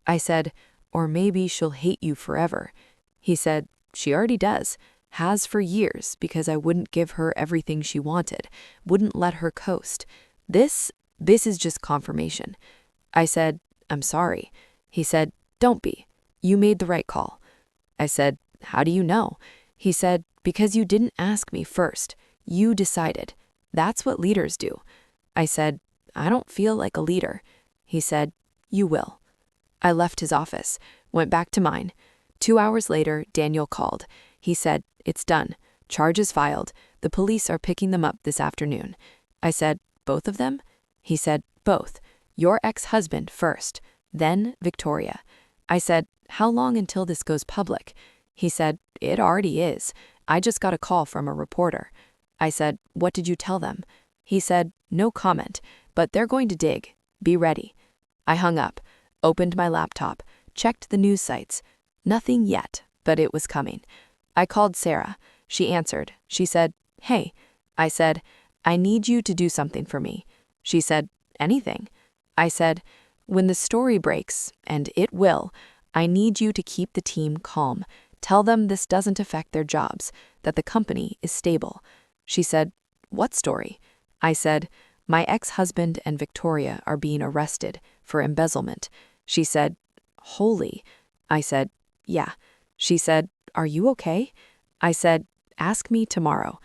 I said, or maybe she'll hate you forever. He said, she already does, has for years because I wouldn't give her everything she wanted, wouldn't let her coast. This is just confirmation. I said, I'm sorry. He said, don't be. You made the right call. I said, how do you know? He said, because you didn't ask me first. You decided. That's what leaders do. I said, I don't feel like a leader. He said, you will. I left his office, went back to mine. 2 hours later, Daniel called. He said, it's done. Charges filed. The police are picking them up this afternoon. I said, both of them? He said, both. Your ex-husband first, then Victoria. I said, how long until this goes public? He said, it already is. I just got a call from a reporter. I said, what did you tell them? He said, no comment, but they're going to dig. Be ready. I hung up, opened my laptop, Checked the news sites. Nothing yet, but it was coming. I called Sarah. She answered. She said, "Hey." I said, "I need you to do something for me." She said, "Anything." I said, "When the story breaks, and it will, I need you to keep the team calm. Tell them this doesn't affect their jobs, that the company is stable." She said, "What story?" I said, "My ex-husband and Victoria are being arrested for embezzlement." She said, "Holy." I said, "Yeah." She said, "Are you okay?" I said, "Ask me tomorrow."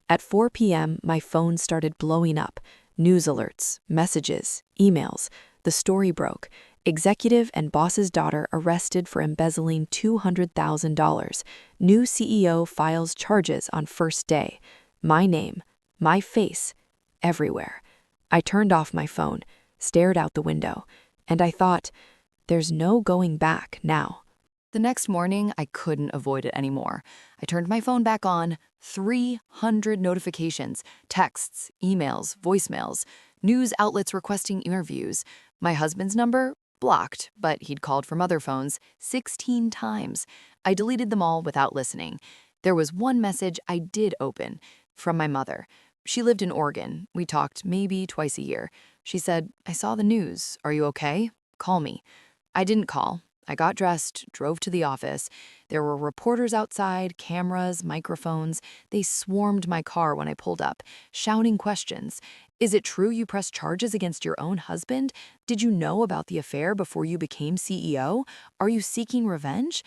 At 4 p.m., my phone started blowing up. News alerts, messages, emails. The story broke. Executive and boss's daughter arrested for embezzling $200,000. New CEO files charges on first day. My name, my face, everywhere. I turned off my phone, stared out the window, and I thought, there's no going back now. The next morning, I couldn't avoid it anymore. I turned my phone back on, 300 notifications, texts, emails, voicemails, news outlets requesting interviews. My husband's number? Blocked, but he'd called from other phones 16 times. I deleted them all without listening. There was one message I did open, from my mother. She lived in Oregon. We talked maybe twice a year. She said, "I saw the news. Are you okay? Call me." I didn't call. I got dressed, drove to the office. There were reporters outside, cameras, microphones. They swarmed my car when I pulled up, shouting questions. "Is it true you pressed charges against your own husband? Did you know about the affair before you became CEO? Are you seeking revenge?"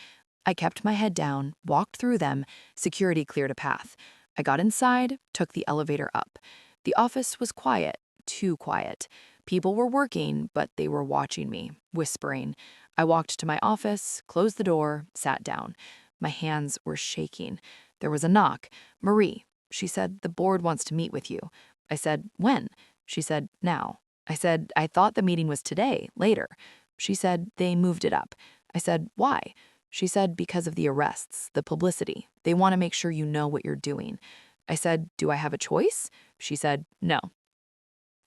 I kept my head down, walked through them. Security cleared a path. I got inside, took the elevator up. The office was quiet, too quiet. People were working, but they were watching me, whispering. I walked to my office, closed the door, sat down. My hands were shaking. There was a knock. "Marie." She said, "The board wants to meet with you." I said, "When?" She said, "Now." I said, "I thought the meeting was today, later." She said, "They moved it up." I said, "Why?" She said, "Because of the arrests, the publicity. They want to make sure you know what you're doing." I said, "Do I have a choice?" She said, "No."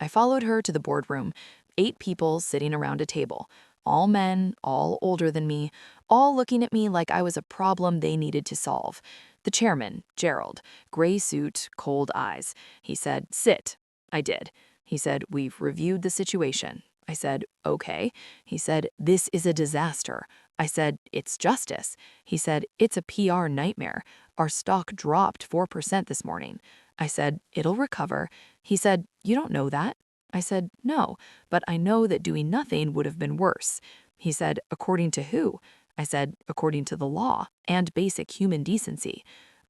I followed her to the boardroom, 8 people sitting around a table, all men, all older than me, all looking at me like I was a problem they needed to solve. The chairman, Gerald, gray suit, cold eyes. He said, "Sit." I did. He said, "We've reviewed the situation." I said, "Okay." He said, "This is a disaster." I said, "It's justice." He said, "It's a PR nightmare. Our stock dropped 4% this morning." I said, "It'll recover." He said, "You don't know that." I said, "No, but I know that doing nothing would have been worse." He said, "According to who?" I said, "According to the law and basic human decency."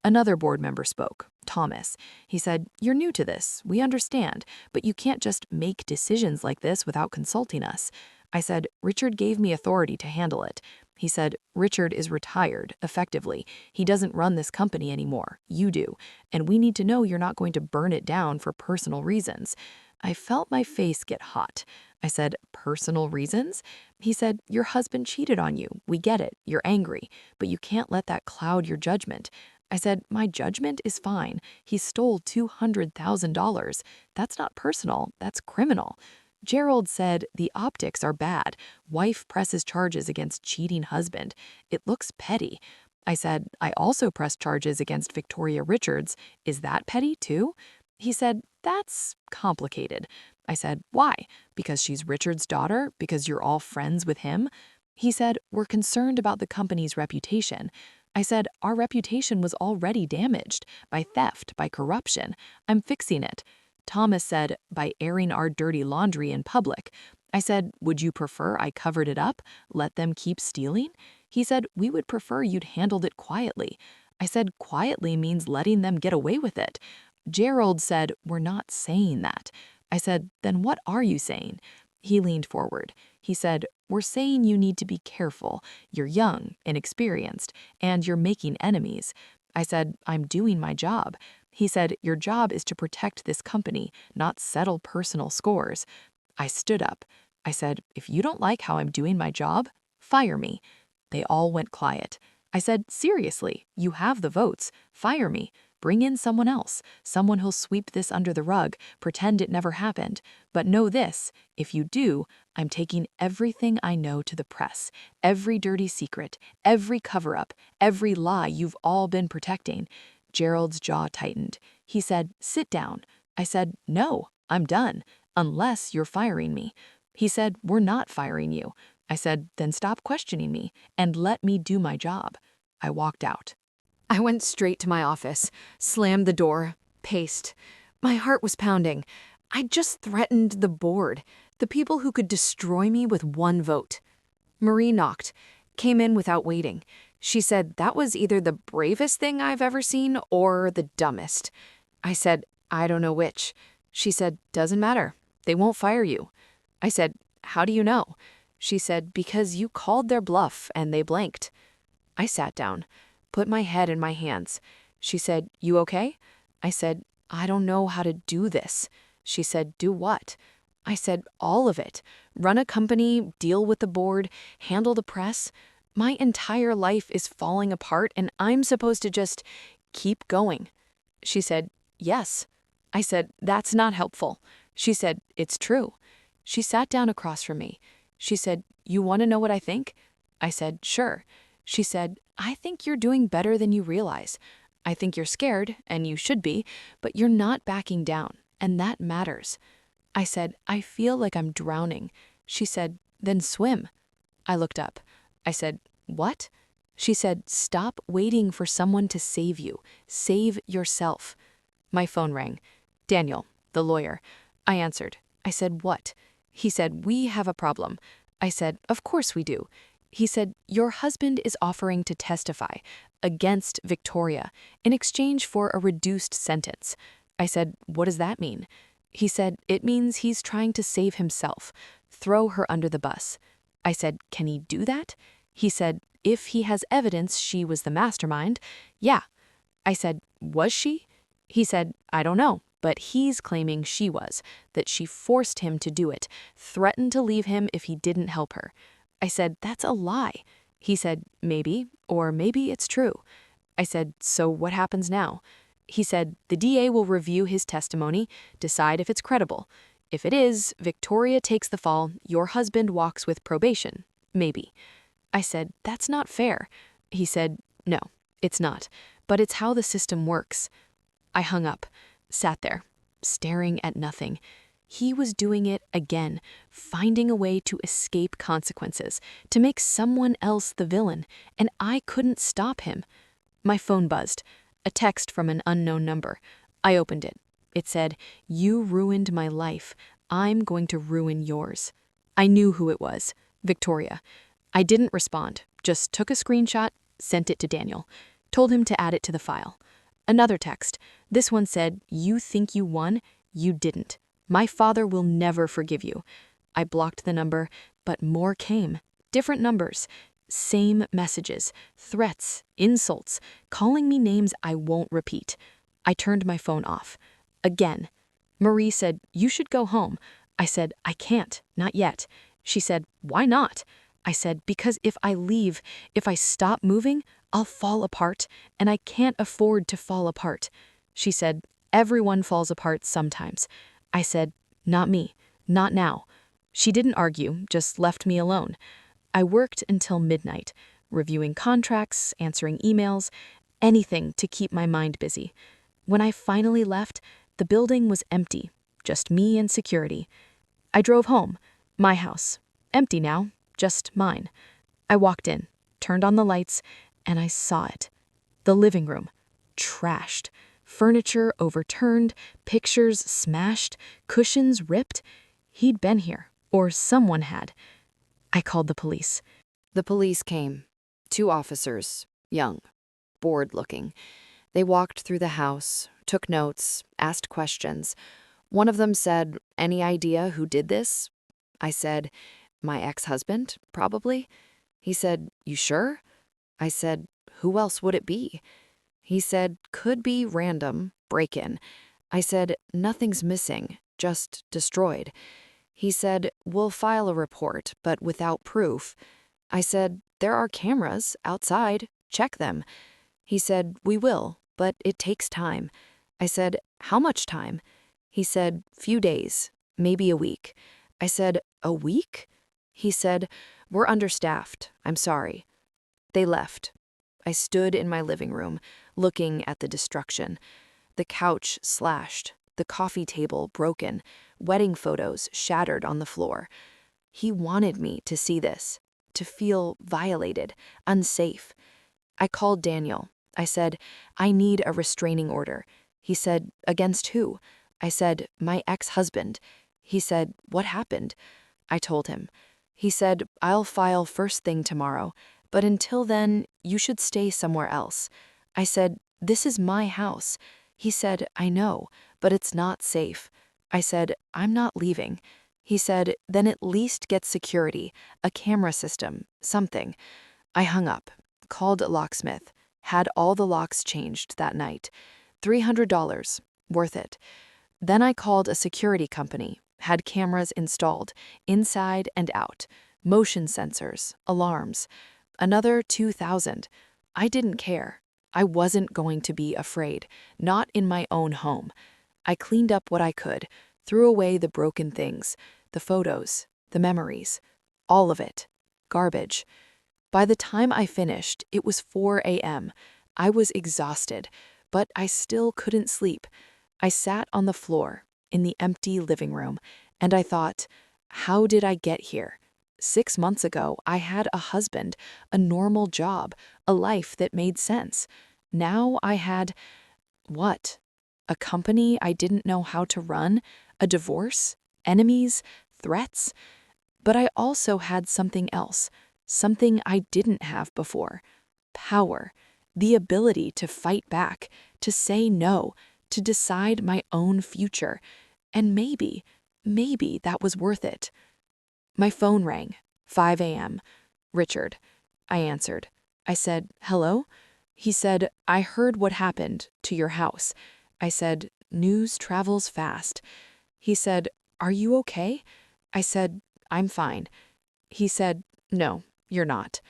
Another board member spoke, Thomas. He said, "You're new to this. We understand, but you can't just make decisions like this without consulting us." I said, "Richard gave me authority to handle it." He said, "Richard is retired, effectively. He doesn't run this company anymore. You do. And we need to know you're not going to burn it down for personal reasons." I felt my face get hot. I said, "Personal reasons?" He said, "Your husband cheated on you. We get it. You're angry. But you can't let that cloud your judgment." I said, "My judgment is fine. He stole $200,000. That's not personal. That's criminal." Gerald said, "The optics are bad. Wife presses charges against cheating husband. It looks petty." I said, "I also pressed charges against Victoria Richards. Is that petty too?" He said, "That's complicated." I said, "Why? Because she's Richard's daughter? Because you're all friends with him?" He said, "We're concerned about the company's reputation." I said, "Our reputation was already damaged by theft, by corruption. I'm fixing it." Thomas said, "By airing our dirty laundry in public." I said, "Would you prefer I covered it up, let them keep stealing?" He said, "We would prefer you'd handled it quietly." I said, "Quietly means letting them get away with it." Gerald said, "We're not saying that." I said, "Then what are you saying?" He leaned forward. He said, "We're saying you need to be careful. You're young, inexperienced, and you're making enemies." I said, "I'm doing my job." He said, "Your job is to protect this company, not settle personal scores." I stood up. I said, "If you don't like how I'm doing my job, fire me." They all went quiet. I said, "Seriously, you have the votes. Fire me." bring in someone else, someone who'll sweep this under the rug, pretend it never happened. But know this, if you do, I'm taking everything I know to the press, every dirty secret, every cover-up, every lie you've all been protecting. Gerald's jaw tightened. He said, "Sit down." I said, "No, I'm done, unless you're firing me." He said, "We're not firing you." I said, "Then stop questioning me and let me do my job." I walked out. I went straight to my office, slammed the door, paced. My heart was pounding. I just threatened the board, the people who could destroy me with one vote. Marie knocked, came in without waiting. She said that was either the bravest thing I've ever seen or the dumbest. I said, "I don't know which." She said, "Doesn't matter. They won't fire you." I said, "How do you know?" She said, "Because you called their bluff and they blanked." I sat down, put my head in my hands. She said, "You okay?" I said, "I don't know how to do this." She said, "Do what?" I said, "All of it. Run a company, deal with the board, handle the press. My entire life is falling apart and I'm supposed to just keep going." She said, "Yes." I said, "That's not helpful." She said, "It's true." She sat down across from me. She said, "You want to know what I think?" I said, "Sure." She said, "I think you're doing better than you realize. I think you're scared, and you should be, but you're not backing down, and that matters." I said, "I feel like I'm drowning." She said, "Then swim." I looked up. I said, "What?" She said, "Stop waiting for someone to save you. Save yourself." My phone rang. Daniel, the lawyer. I answered. I said, "What?" He said, "We have a problem." I said, "Of course we do." He said, "Your husband is offering to testify against Victoria in exchange for a reduced sentence." I said, "What does that mean?" He said, "It means he's trying to save himself, throw her under the bus." I said, "Can he do that?" He said, "If he has evidence she was the mastermind, yeah." I said, "Was she?" He said, "I don't know, but he's claiming she was, that she forced him to do it, threatened to leave him if he didn't help her." I said, "That's a lie." He said, "Maybe, or maybe it's true." I said, "So what happens now?" He said, "The DA will review his testimony, decide if it's credible. If it is, Victoria takes the fall, your husband walks with probation. Maybe." I said, "That's not fair." He said, "No, it's not, but it's how the system works." I hung up, sat there, staring at nothing. He was doing it again, finding a way to escape consequences, to make someone else the villain, and I couldn't stop him. My phone buzzed, a text from an unknown number. I opened it. It said, "You ruined my life. I'm going to ruin yours." I knew who it was, Victoria. I didn't respond, just took a screenshot, sent it to Daniel, told him to add it to the file. Another text. This one said, "You think you won? You didn't. My father will never forgive you." I blocked the number, but more came. Different numbers. Same messages, threats, insults, calling me names I won't repeat. I turned my phone off. Again. Marie said, "You should go home." I said, "I can't, not yet." She said, "Why not?" I said, "Because if I leave, if I stop moving, I'll fall apart, and I can't afford to fall apart." She said, "Everyone falls apart sometimes." I said, "Not me, not now." She didn't argue, just left me alone. I worked until midnight, reviewing contracts, answering emails, anything to keep my mind busy. When I finally left, the building was empty, just me and security. I drove home, my house, empty now, just mine. I walked in, turned on the lights, and I saw it. The living room, trashed. Furniture overturned, pictures smashed, cushions ripped. He'd been here, or someone had. I called the police. The police came. 2 officers, young, bored-looking. They walked through the house, took notes, asked questions. One of them said, "Any idea who did this?" I said, "My ex-husband, probably." He said, "You sure?" I said, "Who else would it be?" He said, "Could be random, break-in." I said, "Nothing's missing, just destroyed." He said, "We'll file a report, but without proof." I said, "There are cameras outside. Check them." He said, "We will, but it takes time. I said, how much time? He said, few days, maybe a week. I said, a week? He said, we're understaffed. I'm sorry. They left. I stood in my living room, looking at the destruction. The couch slashed, the coffee table broken, wedding photos shattered on the floor. He wanted me to see this, to feel violated, unsafe. I called Daniel. I said, I need a restraining order. He said, against who? I said, my ex-husband. He said, what happened? I told him. He said, I'll file first thing tomorrow, but until then, you should stay somewhere else. I said, this is my house. He said, I know, but it's not safe. I said, I'm not leaving. He said, then at least get security, a camera system, something. I hung up, called a locksmith, had all the locks changed that night. $300, worth it. Then I called a security company, had cameras installed, inside and out, motion sensors, alarms. Another $2,000. I didn't care. I wasn't going to be afraid, not in my own home. I cleaned up what I could, threw away the broken things, the photos, the memories, all of it. Garbage. By the time I finished, it was 4 a.m. I was exhausted, but I still couldn't sleep. I sat on the floor, in the empty living room, and I thought, how did I get here? 6 months ago, I had a husband, a normal job, a life that made sense. Now I had, what? A company I didn't know how to run? A divorce? Enemies? Threats? But I also had something else, something I didn't have before. Power, the ability to fight back, to say no, to decide my own future. And maybe that was worth it. My phone rang, 5 a.m. Richard. I answered. I said, hello? He said, I heard what happened to your house. I said, news travels fast. He said, are you okay? I said, I'm fine. He said, no, you're not.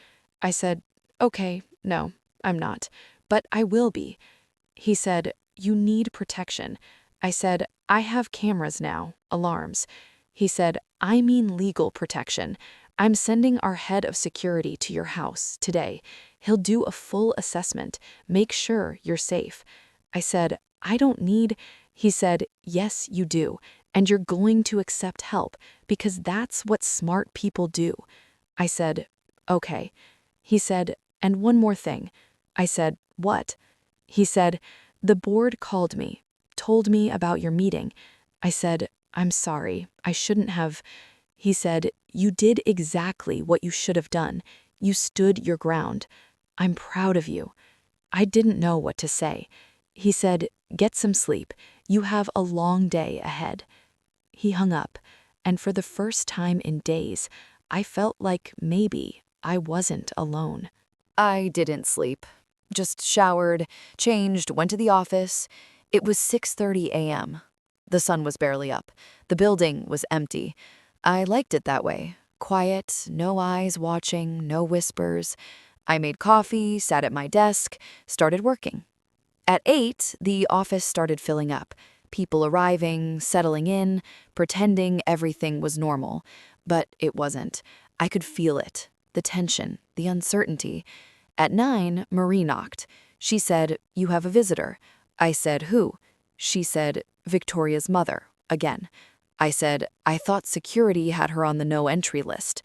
I said, okay, no, I'm not, but I will be. He said, you need protection. I said, I have cameras now, alarms. He said, I mean legal protection. I'm sending our head of security to your house today. He'll do a full assessment, make sure you're safe. I said, I don't need. He said, yes, you do, and you're going to accept help because that's what smart people do. I said, okay. He said, and one more thing. I said, what? He said, the board called me, told me about your meeting. I said, I'm sorry, I shouldn't have. He said, you did exactly what you should have done. You stood your ground. I'm proud of you. I didn't know what to say. He said, get some sleep. You have a long day ahead. He hung up, and for the first time in days, I felt like maybe I wasn't alone. I didn't sleep. Just showered, changed, went to the office. It was 6:30 a.m. The sun was barely up. The building was empty. I liked it that way. Quiet, no eyes watching, no whispers. I made coffee, sat at my desk, started working. At 8, the office started filling up. People arriving, settling in, pretending everything was normal. But it wasn't. I could feel it. The tension, the uncertainty. At 9, Marie knocked. She said, you have a visitor. I said, who? She said, Victoria's mother, again. I said, I thought security had her on the no entry list.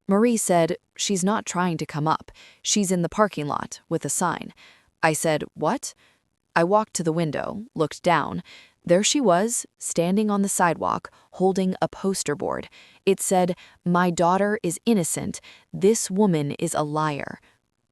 Marie said, she's not trying to come up. She's in the parking lot with a sign. I said, what? I walked to the window, looked down. There she was, standing on the sidewalk, holding a poster board. It said, my daughter is innocent. This woman is a liar.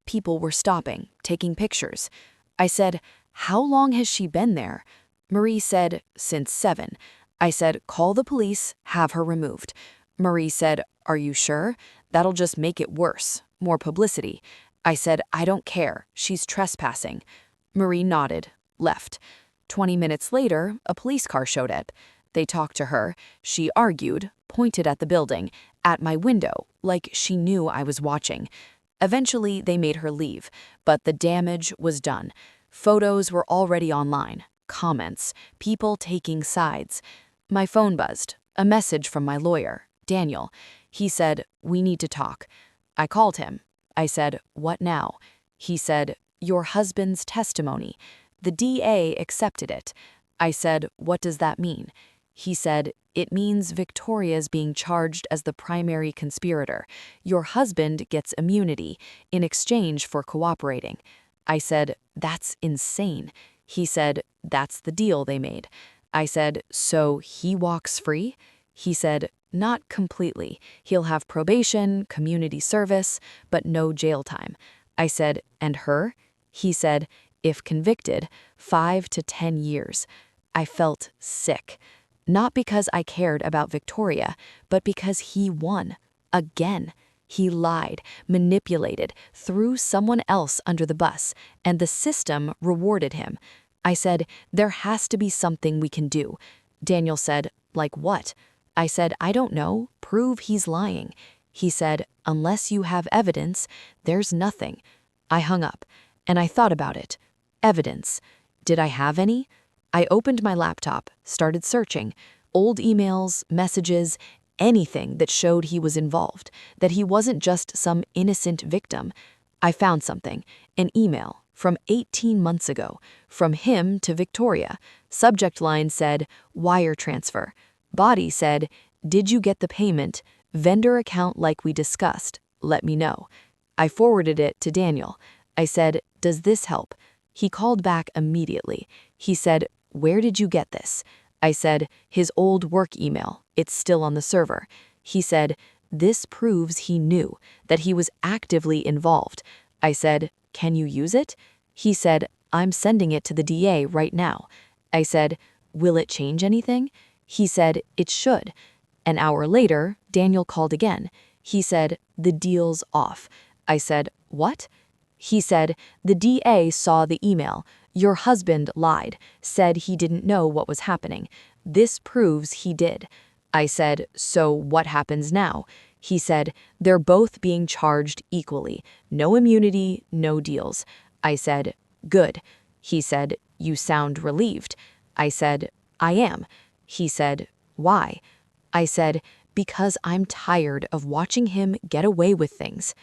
People were stopping, taking pictures. I said, how long has she been there? Marie said, since 7. I said, call the police, have her removed. Marie said, are you sure? That'll just make it worse, more publicity. I said, I don't care, she's trespassing. Marie nodded, left. 20 minutes later, a police car showed up. They talked to her. She argued, pointed at the building, at my window, like she knew I was watching. Eventually, they made her leave, but the damage was done. Photos were already online, comments, people taking sides. My phone buzzed, a message from my lawyer, Daniel. He said, "We need to talk." I called him. I said, "What now?" He said, "Your husband's testimony. The DA accepted it." I said, "What does that mean?" He said, "It means Victoria's being charged as the primary conspirator. Your husband gets immunity in exchange for cooperating." I said, "That's insane." He said, "That's the deal they made." I said, "So he walks free?" He said, "Not completely. He'll have probation, community service, but no jail time." I said, "And her?" He said, "If convicted, 5 to 10 years." I felt sick. Not because I cared about Victoria, but because he won. Again. He lied, manipulated, threw someone else under the bus, and the system rewarded him. I said, "There has to be something we can do." Daniel said, "Like what?" I said, "I don't know. Prove he's lying." He said, "Unless you have evidence, there's nothing." I hung up, and I thought about it. Evidence. Did I have any? I opened my laptop, started searching. Old emails, messages, anything that showed he was involved, that he wasn't just some innocent victim. I found something, an email from 18 months ago, from him to Victoria. Subject line said, "Wire transfer." Body said, "Did you get the payment? Vendor account like we discussed. Let me know." I forwarded it to Daniel. I said, "Does this help?" He called back immediately. He said, "Where did you get this?" I said, "His old work email. It's still on the server." He said, "This proves he knew, that he was actively involved." I said, "Can you use it?" He said, "I'm sending it to the DA right now." I said, "Will it change anything?" He said, "It should." An hour later, Daniel called again. He said, "The deal's off." I said, "What?" He said, "The DA saw the email. Your husband lied, said he didn't know what was happening. This proves he did." I said, "So what happens now?" He said, "They're both being charged equally. No immunity, no deals." I said, "Good." He said, "You sound relieved." I said, "I am." He said, "Why?" I said, "Because I'm tired of watching him get away with things."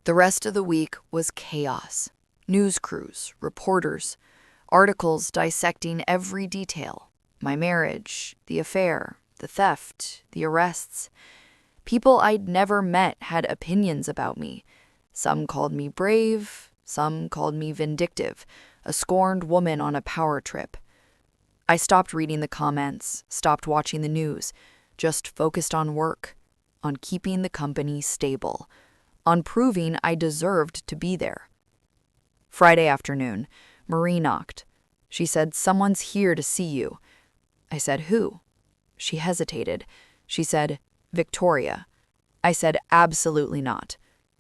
The rest of the week was chaos. News crews, reporters, articles dissecting every detail. My marriage, the affair, the theft, the arrests. People I'd never met had opinions about me. Some called me brave, some called me vindictive, a scorned woman on a power trip. I stopped reading the comments, stopped watching the news, just focused on work, on keeping the company stable, on proving I deserved to be there. Friday afternoon, Marie knocked. She said, "Someone's here to see you." I said, "Who?" She hesitated. She said, "Victoria." I said, "Absolutely not."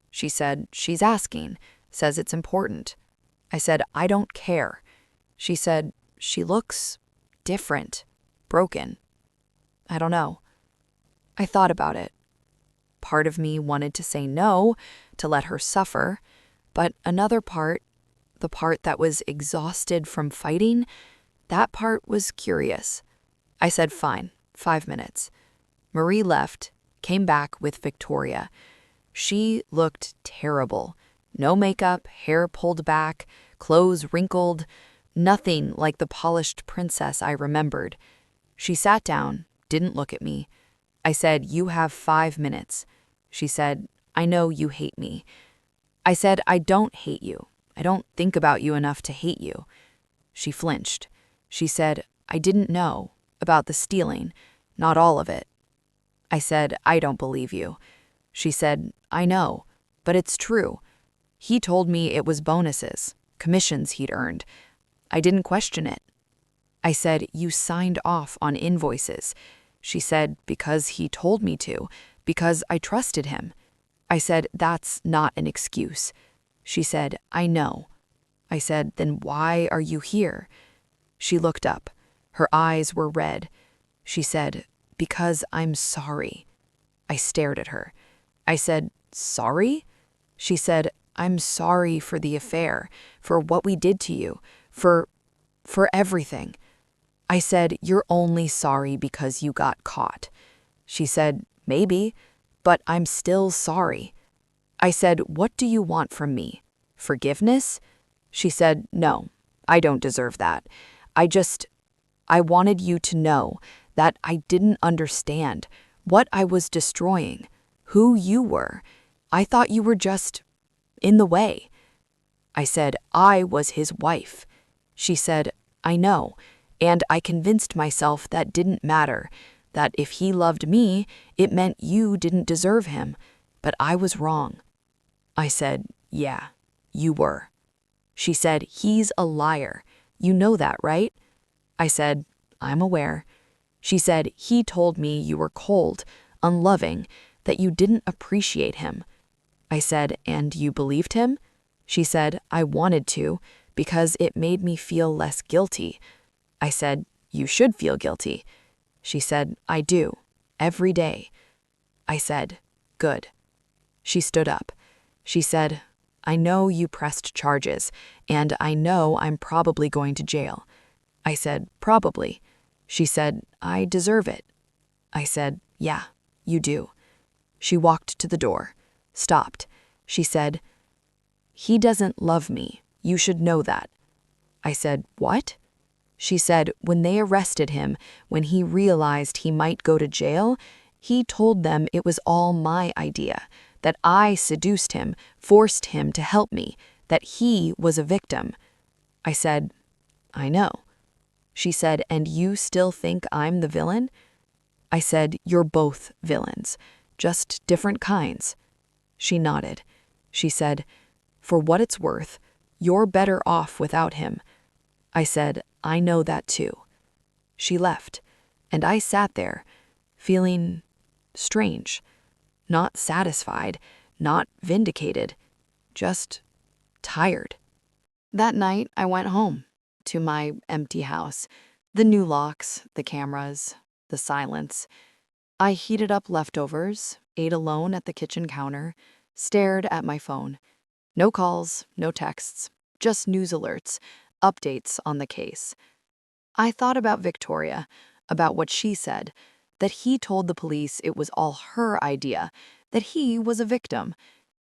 She said, "She's asking, says it's important." I said, "I don't care." She said, "She looks different, broken." I don't know. I thought about it. Part of me wanted to say no, to let her suffer, but another part, the part that was exhausted from fighting, that part was curious. I said, "Fine, 5 minutes." Marie left, came back with Victoria. She looked terrible. No makeup, hair pulled back, clothes wrinkled, nothing like the polished princess I remembered. She sat down, didn't look at me. I said, "You have 5 minutes." She said, "I know you hate me." I said, "I don't hate you. I don't think about you enough to hate you." She flinched. She said, "I didn't know about the stealing, not all of it." I said, "I don't believe you." She said, "I know, but it's true. He told me it was bonuses, commissions he'd earned. I didn't question it." I said, "You signed off on invoices." She said, "Because he told me to, because I trusted him." I said, "That's not an excuse." She said, "I know." I said, "Then why are you here?" She looked up. Her eyes were red. She said, "Because I'm sorry." I stared at her. I said, "Sorry?" She said, "I'm sorry for the affair, for what we did to you, For, for everything. I said, "You're only sorry because you got caught." She said, "Maybe, but I'm still sorry." I said, "What do you want from me? Forgiveness?" She said, "No, I don't deserve that. I wanted you to know that I didn't understand what I was destroying, who you were. I thought you were just in the way." I said, "I was his wife." She said, "I know, and I convinced myself that didn't matter, that if he loved me, it meant you didn't deserve him, but I was wrong." I said, "Yeah, you were." She said, "He's a liar. You know that, right?" I said, "I'm aware." She said, "He told me you were cold, unloving, that you didn't appreciate him." I said, "And you believed him?" She said, "I wanted to, because it made me feel less guilty." I said, "You should feel guilty." She said, "I do, every day." I said, "Good." She stood up. She said, "I know you pressed charges, and I know I'm probably going to jail." I said, "Probably." She said, "I deserve it." I said, "Yeah, you do." She walked to the door, stopped. She said, "He doesn't love me. You should know that." I said, "What?" She said, "When they arrested him, when he realized he might go to jail, he told them it was all my idea, that I seduced him, forced him to help me, that he was a victim." I said, "I know." She said, "And you still think I'm the villain?" I said, "You're both villains, just different kinds." She nodded. She said, "For what it's worth, you're better off without him." I said, "I know that too." She left, and I sat there, feeling strange, not satisfied, not vindicated, just tired. That night, I went home to my empty house, the new locks, the cameras, the silence. I heated up leftovers, ate alone at the kitchen counter, stared at my phone. No calls, no texts, just news alerts, updates on the case. I thought about Victoria, about what she said, that he told the police it was all her idea, that he was a victim.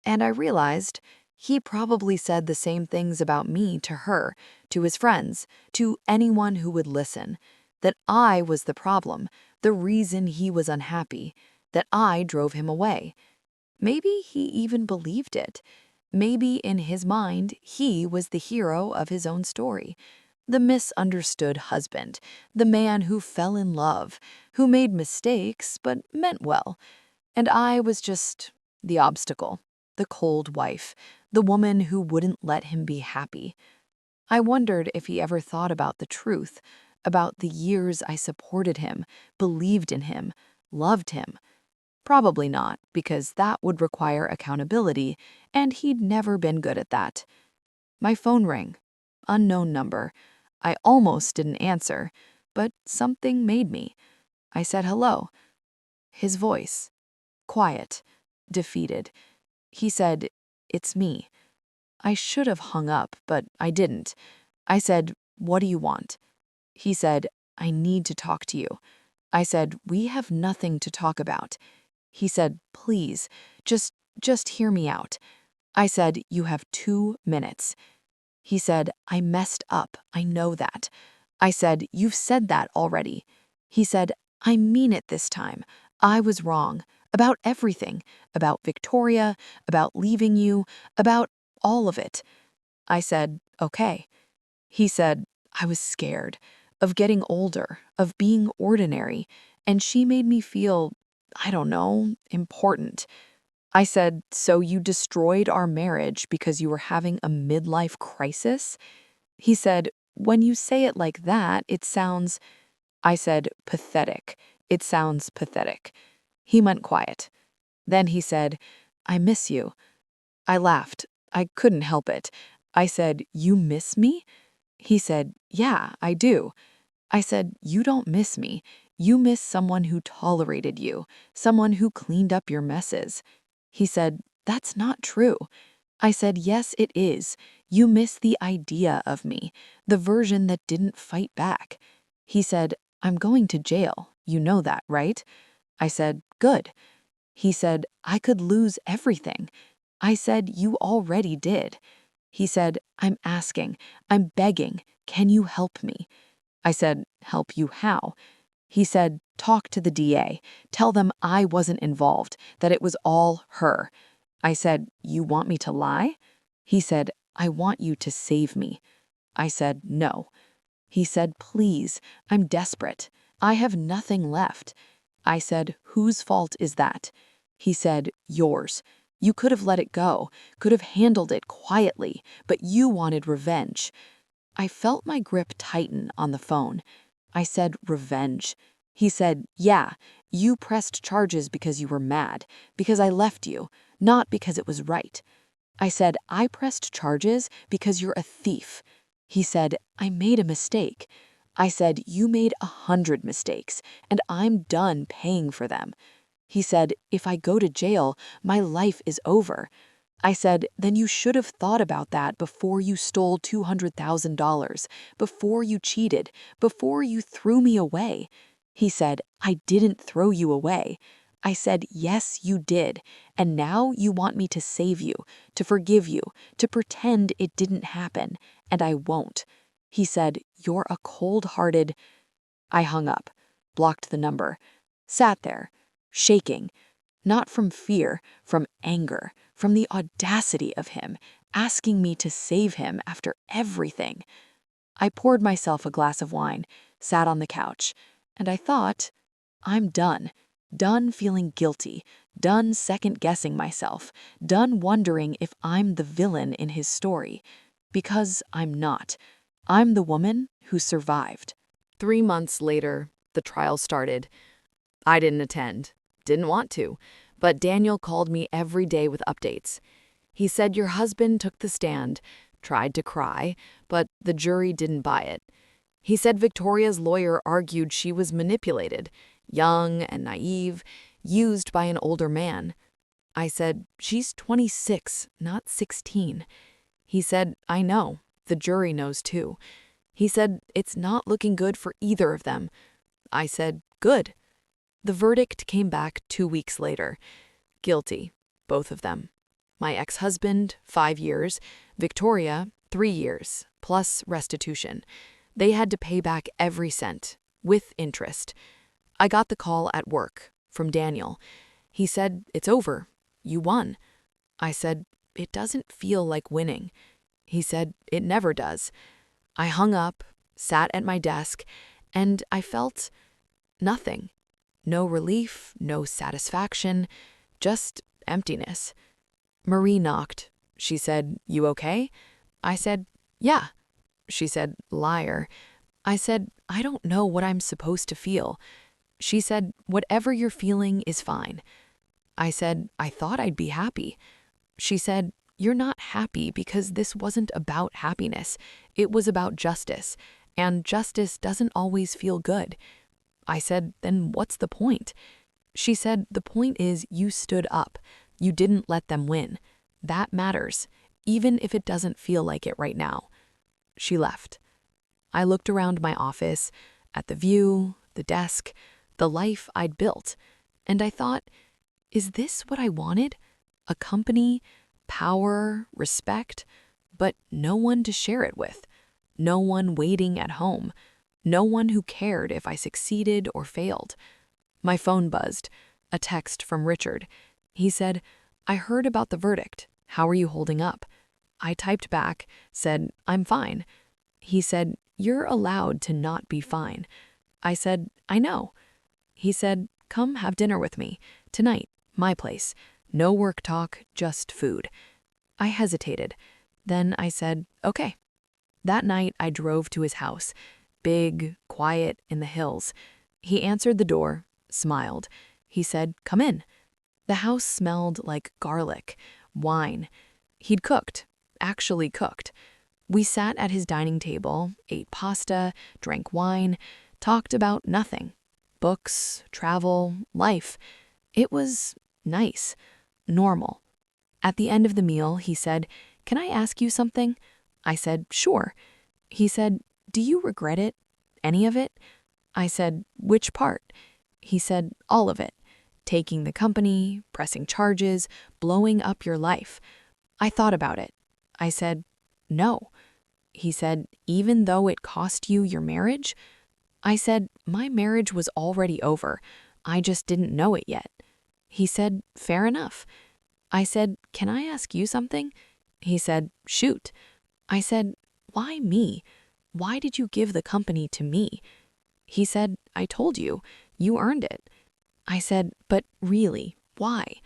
And I realized he probably said the same things about me to her, to his friends, to anyone who would listen, that I was the problem, the reason he was unhappy, that I drove him away. Maybe he even believed it. Maybe in his mind, he was the hero of his own story, the misunderstood husband, the man who fell in love, who made mistakes but meant well. And I was just the obstacle, the cold wife, the woman who wouldn't let him be happy. I wondered if he ever thought about the truth, about the years I supported him, believed in him, loved him. Probably not, because that would require accountability, and he'd never been good at that. My phone rang. Unknown number. I almost didn't answer, but something made me. I said hello. His voice. Quiet. Defeated. He said, "It's me." I should have hung up, but I didn't. I said, "What do you want?" He said, "I need to talk to you." I said, "We have nothing to talk about." He said, "Please, just hear me out." I said, "You have 2 minutes." He said, "I messed up. I know that." I said, "You've said that already." He said, "I mean it this time. I was wrong. About everything. About Victoria, about leaving you, about all of it." I said, "Okay." He said, "I was scared of getting older, of being ordinary, and she made me feel, I don't know, important." I said, "So you destroyed our marriage because you were having a midlife crisis?" He said, "When you say it like that, it sounds—" I said, "Pathetic. It sounds pathetic." He went quiet. Then he said, "I miss you." I laughed. I couldn't help it. I said, "You miss me?" He said, "Yeah, I do." I said, "You don't miss me. You miss someone who tolerated you, someone who cleaned up your messes." He said, "That's not true." I said, yes, it is. You miss the idea of me, the version that didn't fight back. He said, I'm going to jail. You know that, right? I said, good. He said, I could lose everything. I said, you already did. He said, I'm asking, I'm begging, can you help me? I said, help you how? He said, talk to the DA. Tell them I wasn't involved, that it was all her. I said, you want me to lie? He said, I want you to save me. I said, no. He said, please, I'm desperate. I have nothing left. I said, whose fault is that? He said, yours. You could have let it go, could have handled it quietly, but you wanted revenge. I felt my grip tighten on the phone. I said, revenge. He said, yeah, you pressed charges because you were mad, because I left you, not because it was right. I said, I pressed charges because you're a thief. He said, I made a mistake. I said, you made 100 mistakes, and I'm done paying for them. He said, if I go to jail, my life is over. I said, then you should have thought about that before you stole $200,000, before you cheated, before you threw me away. He said, I didn't throw you away. I said, yes, you did. And now you want me to save you, to forgive you, to pretend it didn't happen, and I won't. He said, you're a cold-hearted. I hung up, blocked the number, sat there, shaking, not from fear, from anger, from the audacity of him, asking me to save him after everything. I poured myself a glass of wine, sat on the couch, and I thought, I'm done. Done feeling guilty, done second-guessing myself, done wondering if I'm the villain in his story. Because I'm not. I'm the woman who survived. 3 months later, the trial started. I didn't attend, didn't want to, but Daniel called me every day with updates. He said your husband took the stand, tried to cry, but the jury didn't buy it. He said Victoria's lawyer argued she was manipulated, young and naive, used by an older man. I said, she's 26, not 16. He said, I know. The jury knows too. He said, it's not looking good for either of them. I said, good. The verdict came back 2 weeks later. Guilty, both of them. My ex-husband, 5 years. Victoria, 3 years, plus restitution. They had to pay back every cent, with interest. I got the call at work, from Daniel. He said, it's over. You won. I said, it doesn't feel like winning. He said, it never does. I hung up, sat at my desk, and I felt nothing. No relief, no satisfaction, just emptiness. Marie knocked. She said, you okay? I said, yeah. She said, liar. I said, I don't know what I'm supposed to feel. She said, whatever you're feeling is fine. I said, I thought I'd be happy. She said, you're not happy because this wasn't about happiness. It was about justice, and justice doesn't always feel good. I said, then what's the point? She said, the point is you stood up. You didn't let them win. That matters, even if it doesn't feel like it right now. She left. I looked around my office, at the view, the desk, the life I'd built, and I thought, is this what I wanted? A company, power, respect, but no one to share it with, no one waiting at home, no one who cared if I succeeded or failed. My phone buzzed, a text from Richard. He said, I heard about the verdict. How are you holding up? I typed back, said, I'm fine. He said, you're allowed to not be fine. I said, I know. He said, come have dinner with me. Tonight, my place. No work talk, just food. I hesitated. Then I said, okay. That night, I drove to his house. Big, quiet, in the hills. He answered the door, smiled. He said, come in. The house smelled like garlic, wine. He'd cooked, actually cooked. We sat at his dining table, ate pasta, drank wine, talked about nothing. Books, travel, life. It was nice, normal. At the end of the meal, he said, "Can I ask you something?" I said, "Sure." He said, "Do you regret it? Any of it?" I said, "Which part?" He said, "All of it. Taking the company, pressing charges, blowing up your life." I thought about it. I said, "No." He said, "Even though it cost you your marriage?" I said, "My marriage was already over. I just didn't know it yet." He said, "Fair enough." I said, "Can I ask you something?" He said, "Shoot." I said, "Why me? Why did you give the company to me?" He said, "I told you. You earned it." I said, "But really, why?"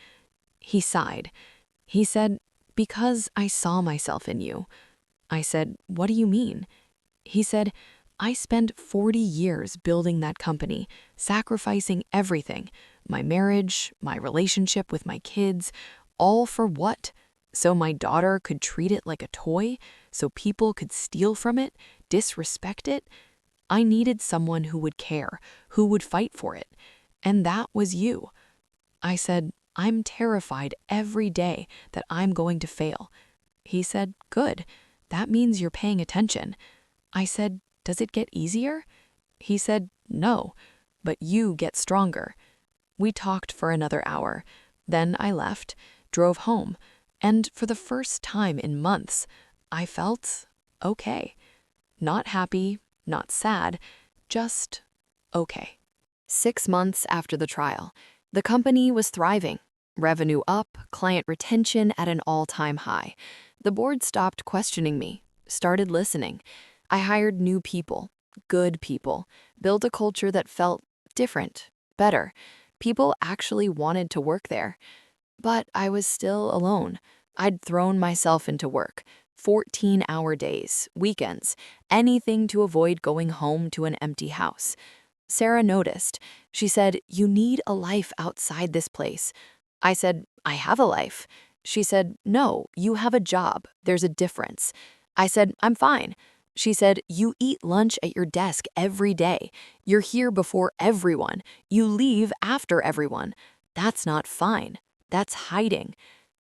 He sighed. He said, "Because I saw myself in you." I said, "What do you mean?" He said, "I spent 40 years building that company, sacrificing everything, my marriage, my relationship with my kids, all for what? So my daughter could treat it like a toy? So people could steal from it, disrespect it? I needed someone who would care, who would fight for it. And that was you." I said, "I'm terrified every day that I'm going to fail." He said, "Good. That means you're paying attention." I said, "Does it get easier?" He said, "No, but you get stronger." We talked for another hour. Then I left, drove home, and for the first time in months, I felt okay. Not happy, not sad, just okay. 6 months after the trial, the company was thriving. Revenue up, client retention at an all-time high. The board stopped questioning me, started listening. I hired new people, good people, built a culture that felt different, better. People actually wanted to work there. But I was still alone. I'd thrown myself into work, 14-hour days, weekends, anything to avoid going home to an empty house. Sarah noticed. She said, "You need a life outside this place." I said, "I have a life." She said, "No, you have a job. There's a difference." I said, "I'm fine." She said, "You eat lunch at your desk every day. You're here before everyone. You leave after everyone. That's not fine. That's hiding."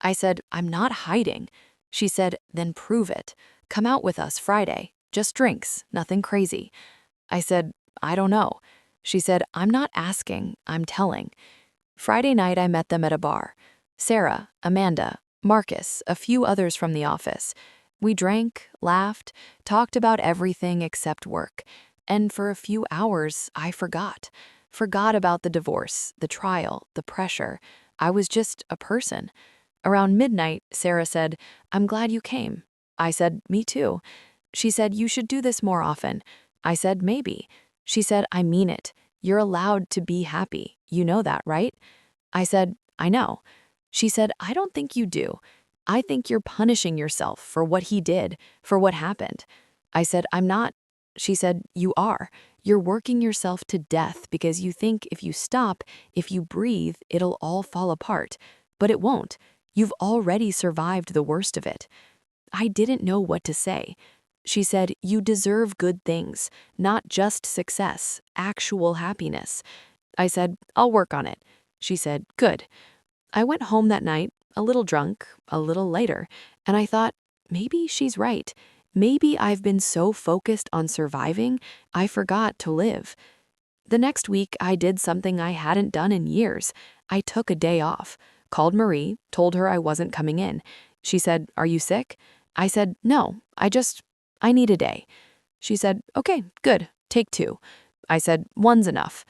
I said, "I'm not hiding." She said, "Then prove it. Come out with us Friday. Just drinks, nothing crazy." I said, "I don't know." She said, "I'm not asking, I'm telling." Friday night, I met them at a bar. Sarah, Amanda, Marcus, a few others from the office. We drank, laughed, talked about everything except work. And for a few hours, I forgot. Forgot about the divorce, the trial, the pressure. I was just a person. Around midnight, Sarah said, "I'm glad you came." I said, "Me too." She said, "You should do this more often." I said, "Maybe." She said, "I mean it. You're allowed to be happy. You know that, right?" I said, "I know." She said, "I don't think you do. I think you're punishing yourself for what he did, for what happened." I said, "I'm not." She said, "You are. You're working yourself to death because you think if you stop, if you breathe, it'll all fall apart. But it won't. You've already survived the worst of it." I didn't know what to say. She said, "You deserve good things, not just success, actual happiness." I said, "I'll work on it." She said, "Good." I went home that night, a little drunk, a little later, and I thought, maybe she's right. Maybe I've been so focused on surviving, I forgot to live. The next week, I did something I hadn't done in years. I took a day off, called Marie, told her I wasn't coming in. She said, "Are you sick?" I said, "No, I need a day." She said, "Okay, good, take two." I said, "One's enough."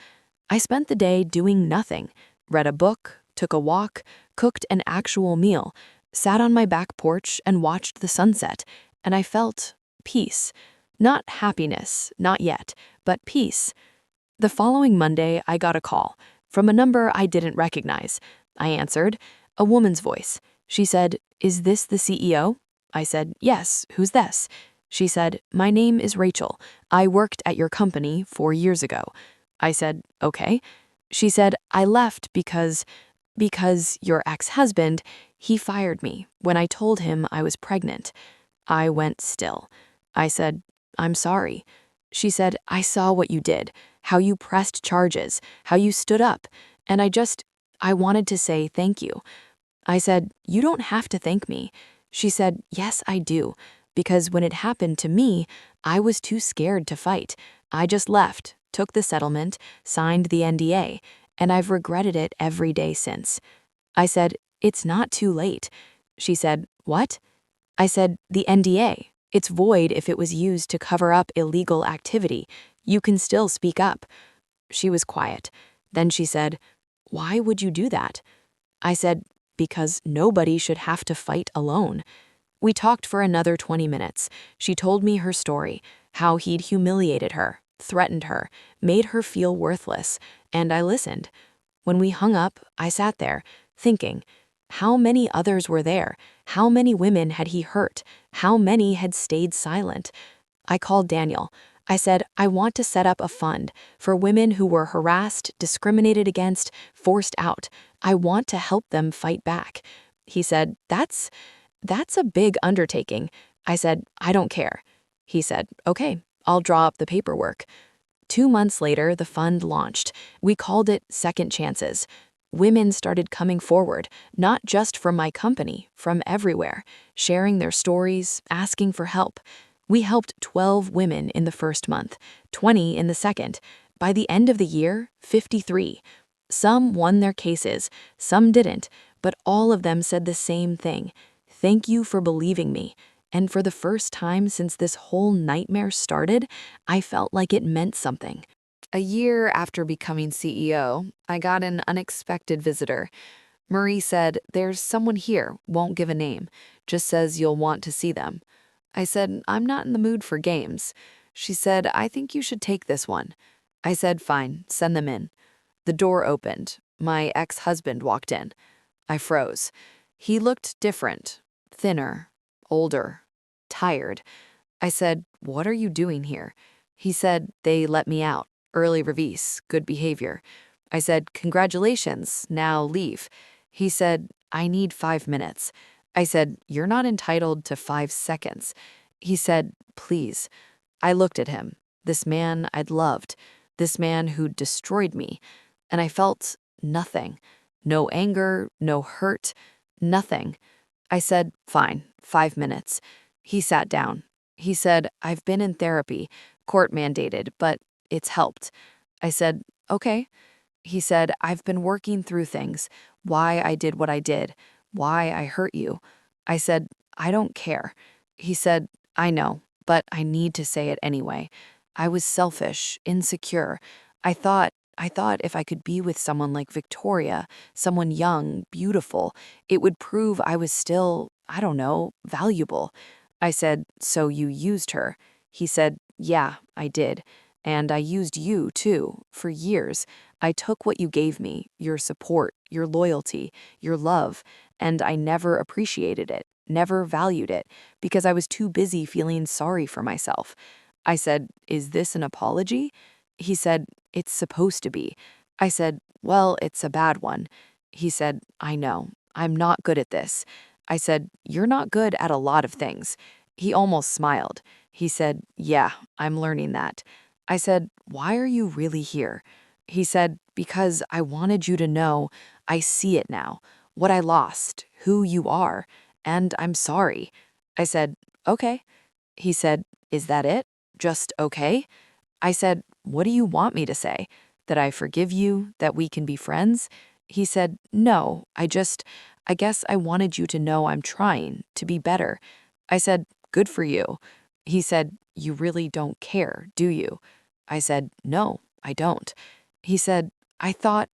I spent the day doing nothing, read a book, took a walk, cooked an actual meal, sat on my back porch and watched the sunset, and I felt peace. Not happiness, not yet, but peace. The following Monday, I got a call from a number I didn't recognize. I answered, a woman's voice. She said, "Is this the CEO?" I said, "Yes, who's this?" She said, "My name is Rachel. I worked at your company 4 years ago." I said, "Okay." She said, "I left because your ex-husband, he fired me when I told him I was pregnant." I went still. I said, "I'm sorry." She said, "I saw what you did, how you pressed charges, how you stood up, and I wanted to say thank you." I said, "You don't have to thank me." She said, "Yes, I do. Because when it happened to me, I was too scared to fight. I just left, took the settlement, signed the NDA, and I've regretted it every day since." I said, "It's not too late." She said, "What?" I said, "The NDA. It's void if it was used to cover up illegal activity. You can still speak up." She was quiet. Then she said, "Why would you do that?" I said, "Because nobody should have to fight alone." We talked for another 20 minutes. She told me her story, how he'd humiliated her, threatened her, made her feel worthless, and I listened. When we hung up, I sat there, thinking, how many others were there? How many women had he hurt? How many had stayed silent? I called Daniel. I said, "I want to set up a fund for women who were harassed, discriminated against, forced out. I want to help them fight back." He said, That's a big undertaking." I said, "I don't care." He said, "Okay, I'll draw up the paperwork." 2 months later, the fund launched. We called it Second Chances. Women started coming forward, not just from my company, from everywhere, sharing their stories, asking for help. We helped 12 women in the first month, 20 in the second. By the end of the year, 53. Some won their cases, some didn't, but all of them said the same thing. "Thank you for believing me." And for the first time since this whole nightmare started, I felt like it meant something. A year after becoming CEO, I got an unexpected visitor. Marie said, "There's someone here, won't give a name, just says you'll want to see them." I said, "I'm not in the mood for games." She said, "I think you should take this one." I said, "Fine, send them in." The door opened. My ex-husband walked in. I froze. He looked different, thinner, older, tired. I said, "What are you doing here?" He said, "They let me out. Early release, good behavior." I said, "Congratulations, now leave." He said, "I need 5 minutes." I said, "You're not entitled to 5 seconds." He said, "Please." I looked at him, this man I'd loved, this man who'd destroyed me, and I felt nothing. No anger, no hurt, nothing. I said, "Fine, 5 minutes." He sat down. He said, "I've been in therapy, court mandated, but it's helped." I said, "Okay." He said, "I've been working through things, why I did what I did, why I hurt you." I said, "I don't care." He said, "I know, but I need to say it anyway. I was selfish, insecure. I thought if I could be with someone like Victoria, someone young, beautiful, it would prove I was still, I don't know, valuable." I said, "So you used her?" He said, "Yeah, I did. And I used you, too, for years. I took what you gave me, your support, your loyalty, your love, and I never appreciated it, never valued it, because I was too busy feeling sorry for myself." I said, "Is this an apology?" He said, "It's supposed to be." I said, "Well, it's a bad one." He said, "I know. I'm not good at this." I said, "You're not good at a lot of things." He almost smiled. He said, "Yeah, I'm learning that." I said, "Why are you really here?" He said, "Because I wanted you to know I see it now, what I lost, who you are, and I'm sorry." I said, "Okay." He said, "Is that it? Just okay?" I said, "What do you want me to say? That I forgive you, that we can be friends?" He said, "No, I guess I wanted you to know I'm trying to be better." I said, "Good for you." He said, "You really don't care, do you?" I said, "No, I don't." He said, I thought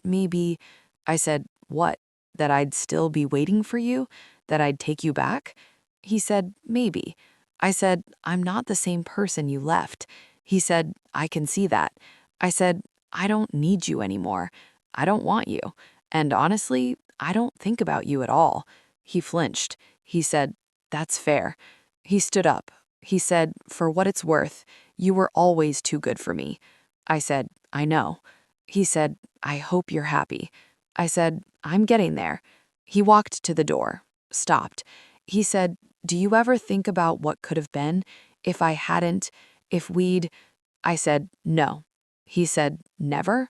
maybe." I said, "What? That I'd still be waiting for you? That I'd take you back?" He said, "Maybe." I said, "I'm not the same person you left." He said, "I can see that." I said, "I don't need you anymore. I don't want you. And honestly, I don't think about you at all." He flinched. He said, "That's fair." He stood up. He said, "For what it's worth, you were always too good for me." I said, "I know." He said, "I hope you're happy." I said, "I'm getting there." He walked to the door, stopped. He said, "Do you ever think about what could have been if I hadn't, if we'd—" I said, "No." He said, "Never?"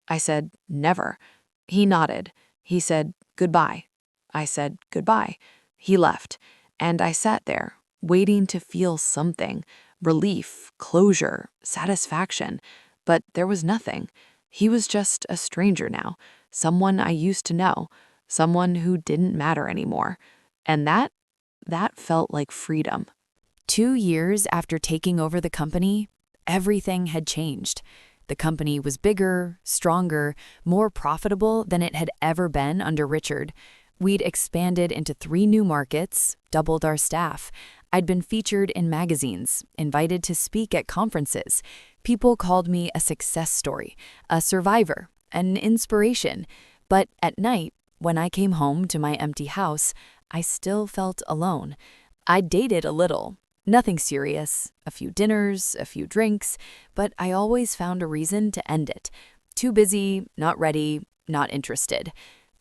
I said, "Never." He nodded. He said, "Goodbye." I said, "Goodbye." He left, and I sat there, waiting to feel something: relief, closure, satisfaction. But there was nothing. He was just a stranger now, someone I used to know, someone who didn't matter anymore. And that felt like freedom. 2 years after taking over the company, everything had changed. The company was bigger, stronger, more profitable than it had ever been under Richard. We'd expanded into 3 new markets, doubled our staff. I'd been featured in magazines, invited to speak at conferences. People called me a success story, a survivor, an inspiration. But at night, when I came home to my empty house, I still felt alone. I'd dated a little. Nothing serious, a few dinners, a few drinks, but I always found a reason to end it. Too busy, not ready, not interested.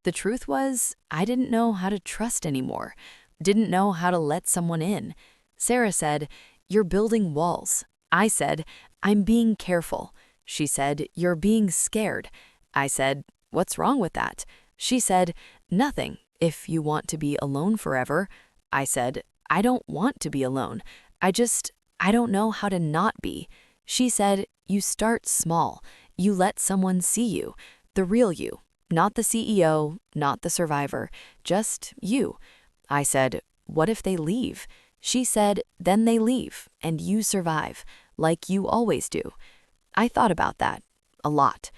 The truth was, I didn't know how to trust anymore. Didn't know how to let someone in. Sarah said, "You're building walls." I said, "I'm being careful." She said, "You're being scared." I said, "What's wrong with that?" She said, "Nothing, if you want to be alone forever." I said, "I don't want to be alone. I don't know how to not be." She said, "You start small. You let someone see you, the real you, not the CEO, not the survivor, just you." I said, "What if they leave?" She said, "Then they leave, and you survive, like you always do." I thought about that a lot.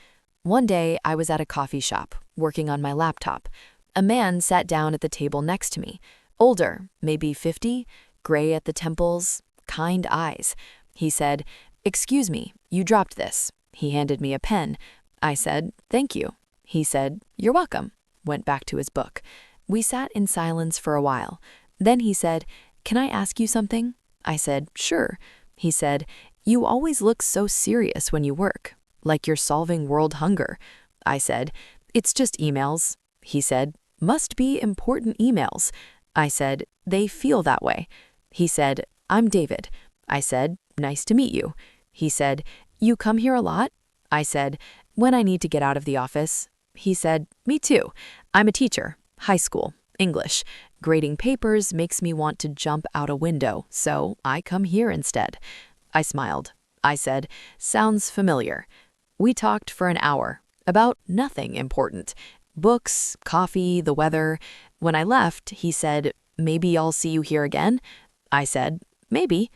One day, I was at a coffee shop, working on my laptop. A man sat down at the table next to me. Older, maybe 50, gray at the temples, kind eyes. He said, "Excuse me, you dropped this." He handed me a pen. I said, "Thank you." He said, "You're welcome," went back to his book. We sat in silence for a while. Then he said, "Can I ask you something?" I said, "Sure." He said, "You always look so serious when you work, like you're solving world hunger." I said, "It's just emails." He said, "Must be important emails." I said, "They feel that way." He said, "I'm David." I said, "Nice to meet you." He said, "You come here a lot?" I said, "When I need to get out of the office." He said, "Me too. I'm a teacher, high school, English. Grading papers makes me want to jump out a window, so I come here instead." I smiled. I said, "Sounds familiar." We talked for an hour about nothing important. Books, coffee, the weather. When I left, he said, "Maybe I'll see you here again?" I said, "Maybe."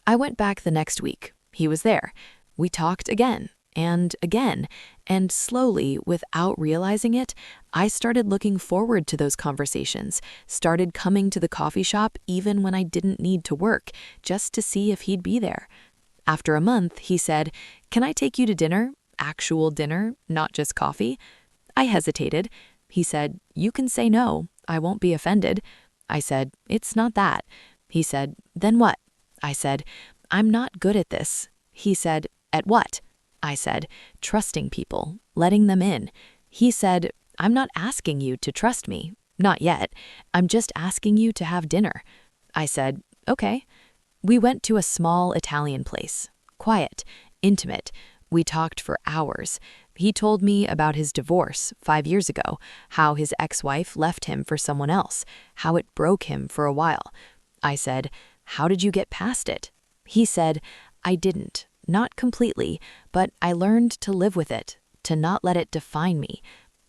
I went back the next week. He was there. We talked again, and slowly, without realizing it, I started looking forward to those conversations, started coming to the coffee shop even when I didn't need to work, just to see if he'd be there. After a month, he said, "Can I take you to dinner? Actual dinner, not just coffee?" I hesitated. He said, "You can say no. I won't be offended." I said, "It's not that." He said, "Then what?" I said, "I'm not good at this." He said, "At what?" I said, "Trusting people, letting them in." He said, "I'm not asking you to trust me. Not yet. I'm just asking you to have dinner." I said, "Okay." We went to a small Italian place. Quiet, intimate. We talked for hours. He told me about his divorce 5 years ago, how his ex-wife left him for someone else, how it broke him for a while. I said, "How did you get past it?" He said, "I didn't. Not completely, but I learned to live with it, to not let it define me."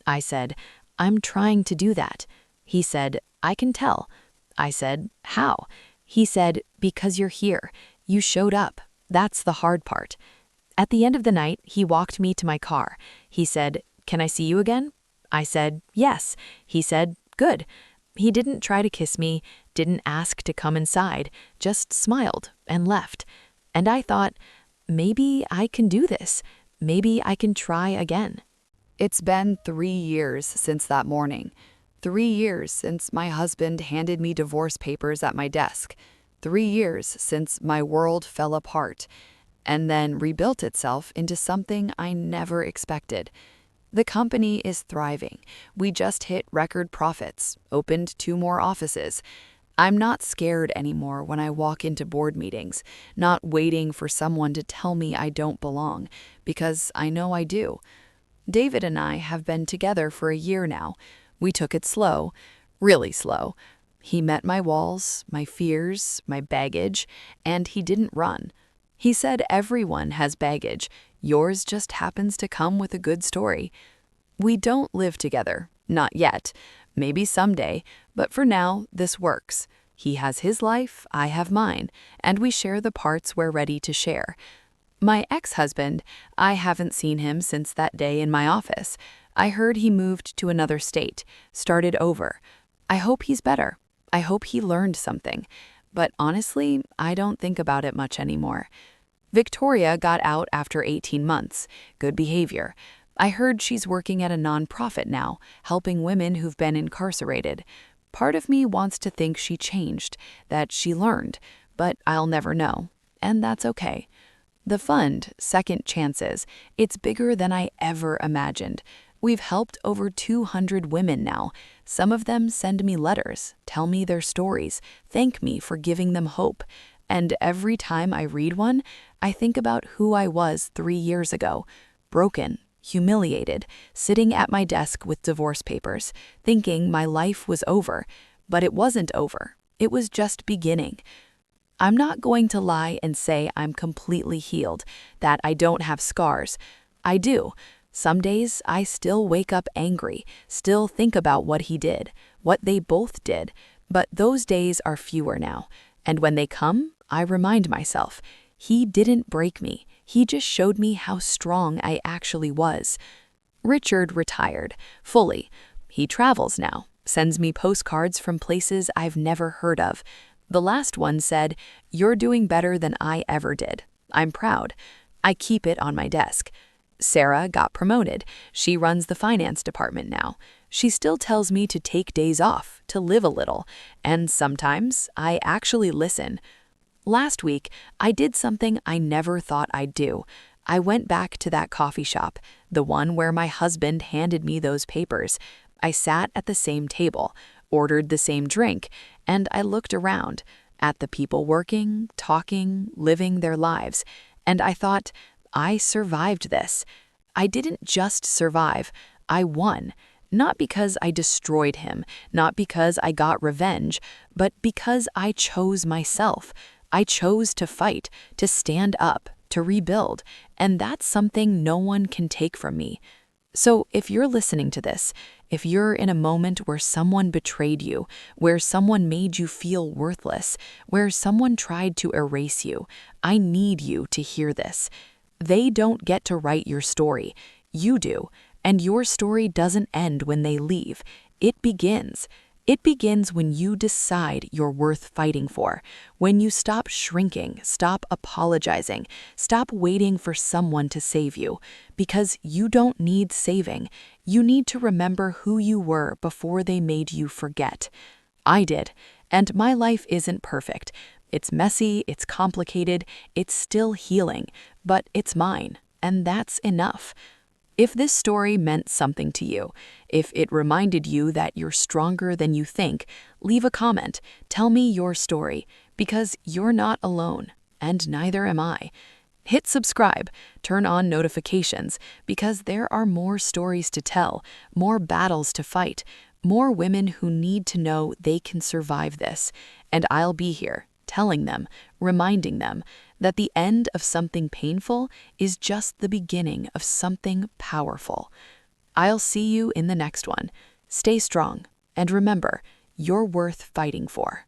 I said, "I'm trying to do that." He said, "I can tell." I said, "How?" He said, "Because you're here. You showed up. That's the hard part." At the end of the night, he walked me to my car. He said, "Can I see you again?" I said, "Yes." He said, "Good." He didn't try to kiss me, didn't ask to come inside, just smiled and left. And I thought, maybe I can do this. Maybe I can try again. It's been 3 years since that morning. 3 years since my husband handed me divorce papers at my desk. 3 years since my world fell apart and then rebuilt itself into something I never expected. The company is thriving. We just hit record profits, opened 2 more offices. I'm not scared anymore when I walk into board meetings, not waiting for someone to tell me I don't belong, because I know I do. David and I have been together for a year now. We took it slow, really slow. He met my walls, my fears, my baggage, and he didn't run. He said everyone has baggage. Yours just happens to come with a good story. We don't live together, not yet. Maybe someday, but for now, this works. He has his life, I have mine, and we share the parts we're ready to share. My ex-husband, I haven't seen him since that day in my office. I heard he moved to another state, started over. I hope he's better. I hope he learned something. But honestly, I don't think about it much anymore. Victoria got out after 18 months. Good behavior. I heard she's working at a nonprofit now, helping women who've been incarcerated. Part of me wants to think she changed, that she learned, but I'll never know. And that's okay. The fund, Second Chances, it's bigger than I ever imagined. We've helped over 200 women now. Some of them send me letters, tell me their stories, thank me for giving them hope. And every time I read one, I think about who I was 3 years ago, broken, humiliated, sitting at my desk with divorce papers, thinking my life was over. But it wasn't over. It was just beginning. I'm not going to lie and say I'm completely healed, that I don't have scars. I do. Some days I still wake up angry, still think about what he did, what they both did, but those days are fewer now. And when they come, I remind myself, he didn't break me. He just showed me how strong I actually was. Richard retired, fully. He travels now, sends me postcards from places I've never heard of. The last one said, "You're doing better than I ever did. I'm proud." I keep it on my desk. Sarah got promoted. She runs the finance department now. She still tells me to take days off, to live a little, and sometimes I actually listen. Last week, I did something I never thought I'd do. I went back to that coffee shop, the one where my husband handed me those papers. I sat at the same table, ordered the same drink, and I looked around at the people working, talking, living their lives, and I thought, I survived this. I didn't just survive, I won. Not because I destroyed him, not because I got revenge, but because I chose myself. I chose to fight, to stand up, to rebuild, and that's something no one can take from me. So if you're listening to this, if you're in a moment where someone betrayed you, where someone made you feel worthless, where someone tried to erase you, I need you to hear this. They don't get to write your story. You do. And your story doesn't end when they leave. It begins. It begins when you decide you're worth fighting for, when you stop shrinking, stop apologizing, stop waiting for someone to save you, because you don't need saving. You need to remember who you were before they made you forget. I did, and my life isn't perfect. It's messy, it's complicated, it's still healing, but it's mine, and that's enough. If this story meant something to you, if it reminded you that you're stronger than you think, leave a comment, tell me your story, because you're not alone, and neither am I. Hit subscribe, turn on notifications, because there are more stories to tell, more battles to fight, more women who need to know they can survive this, and I'll be here, telling them, reminding them, that the end of something painful is just the beginning of something powerful. I'll see you in the next one. Stay strong, and remember, you're worth fighting for.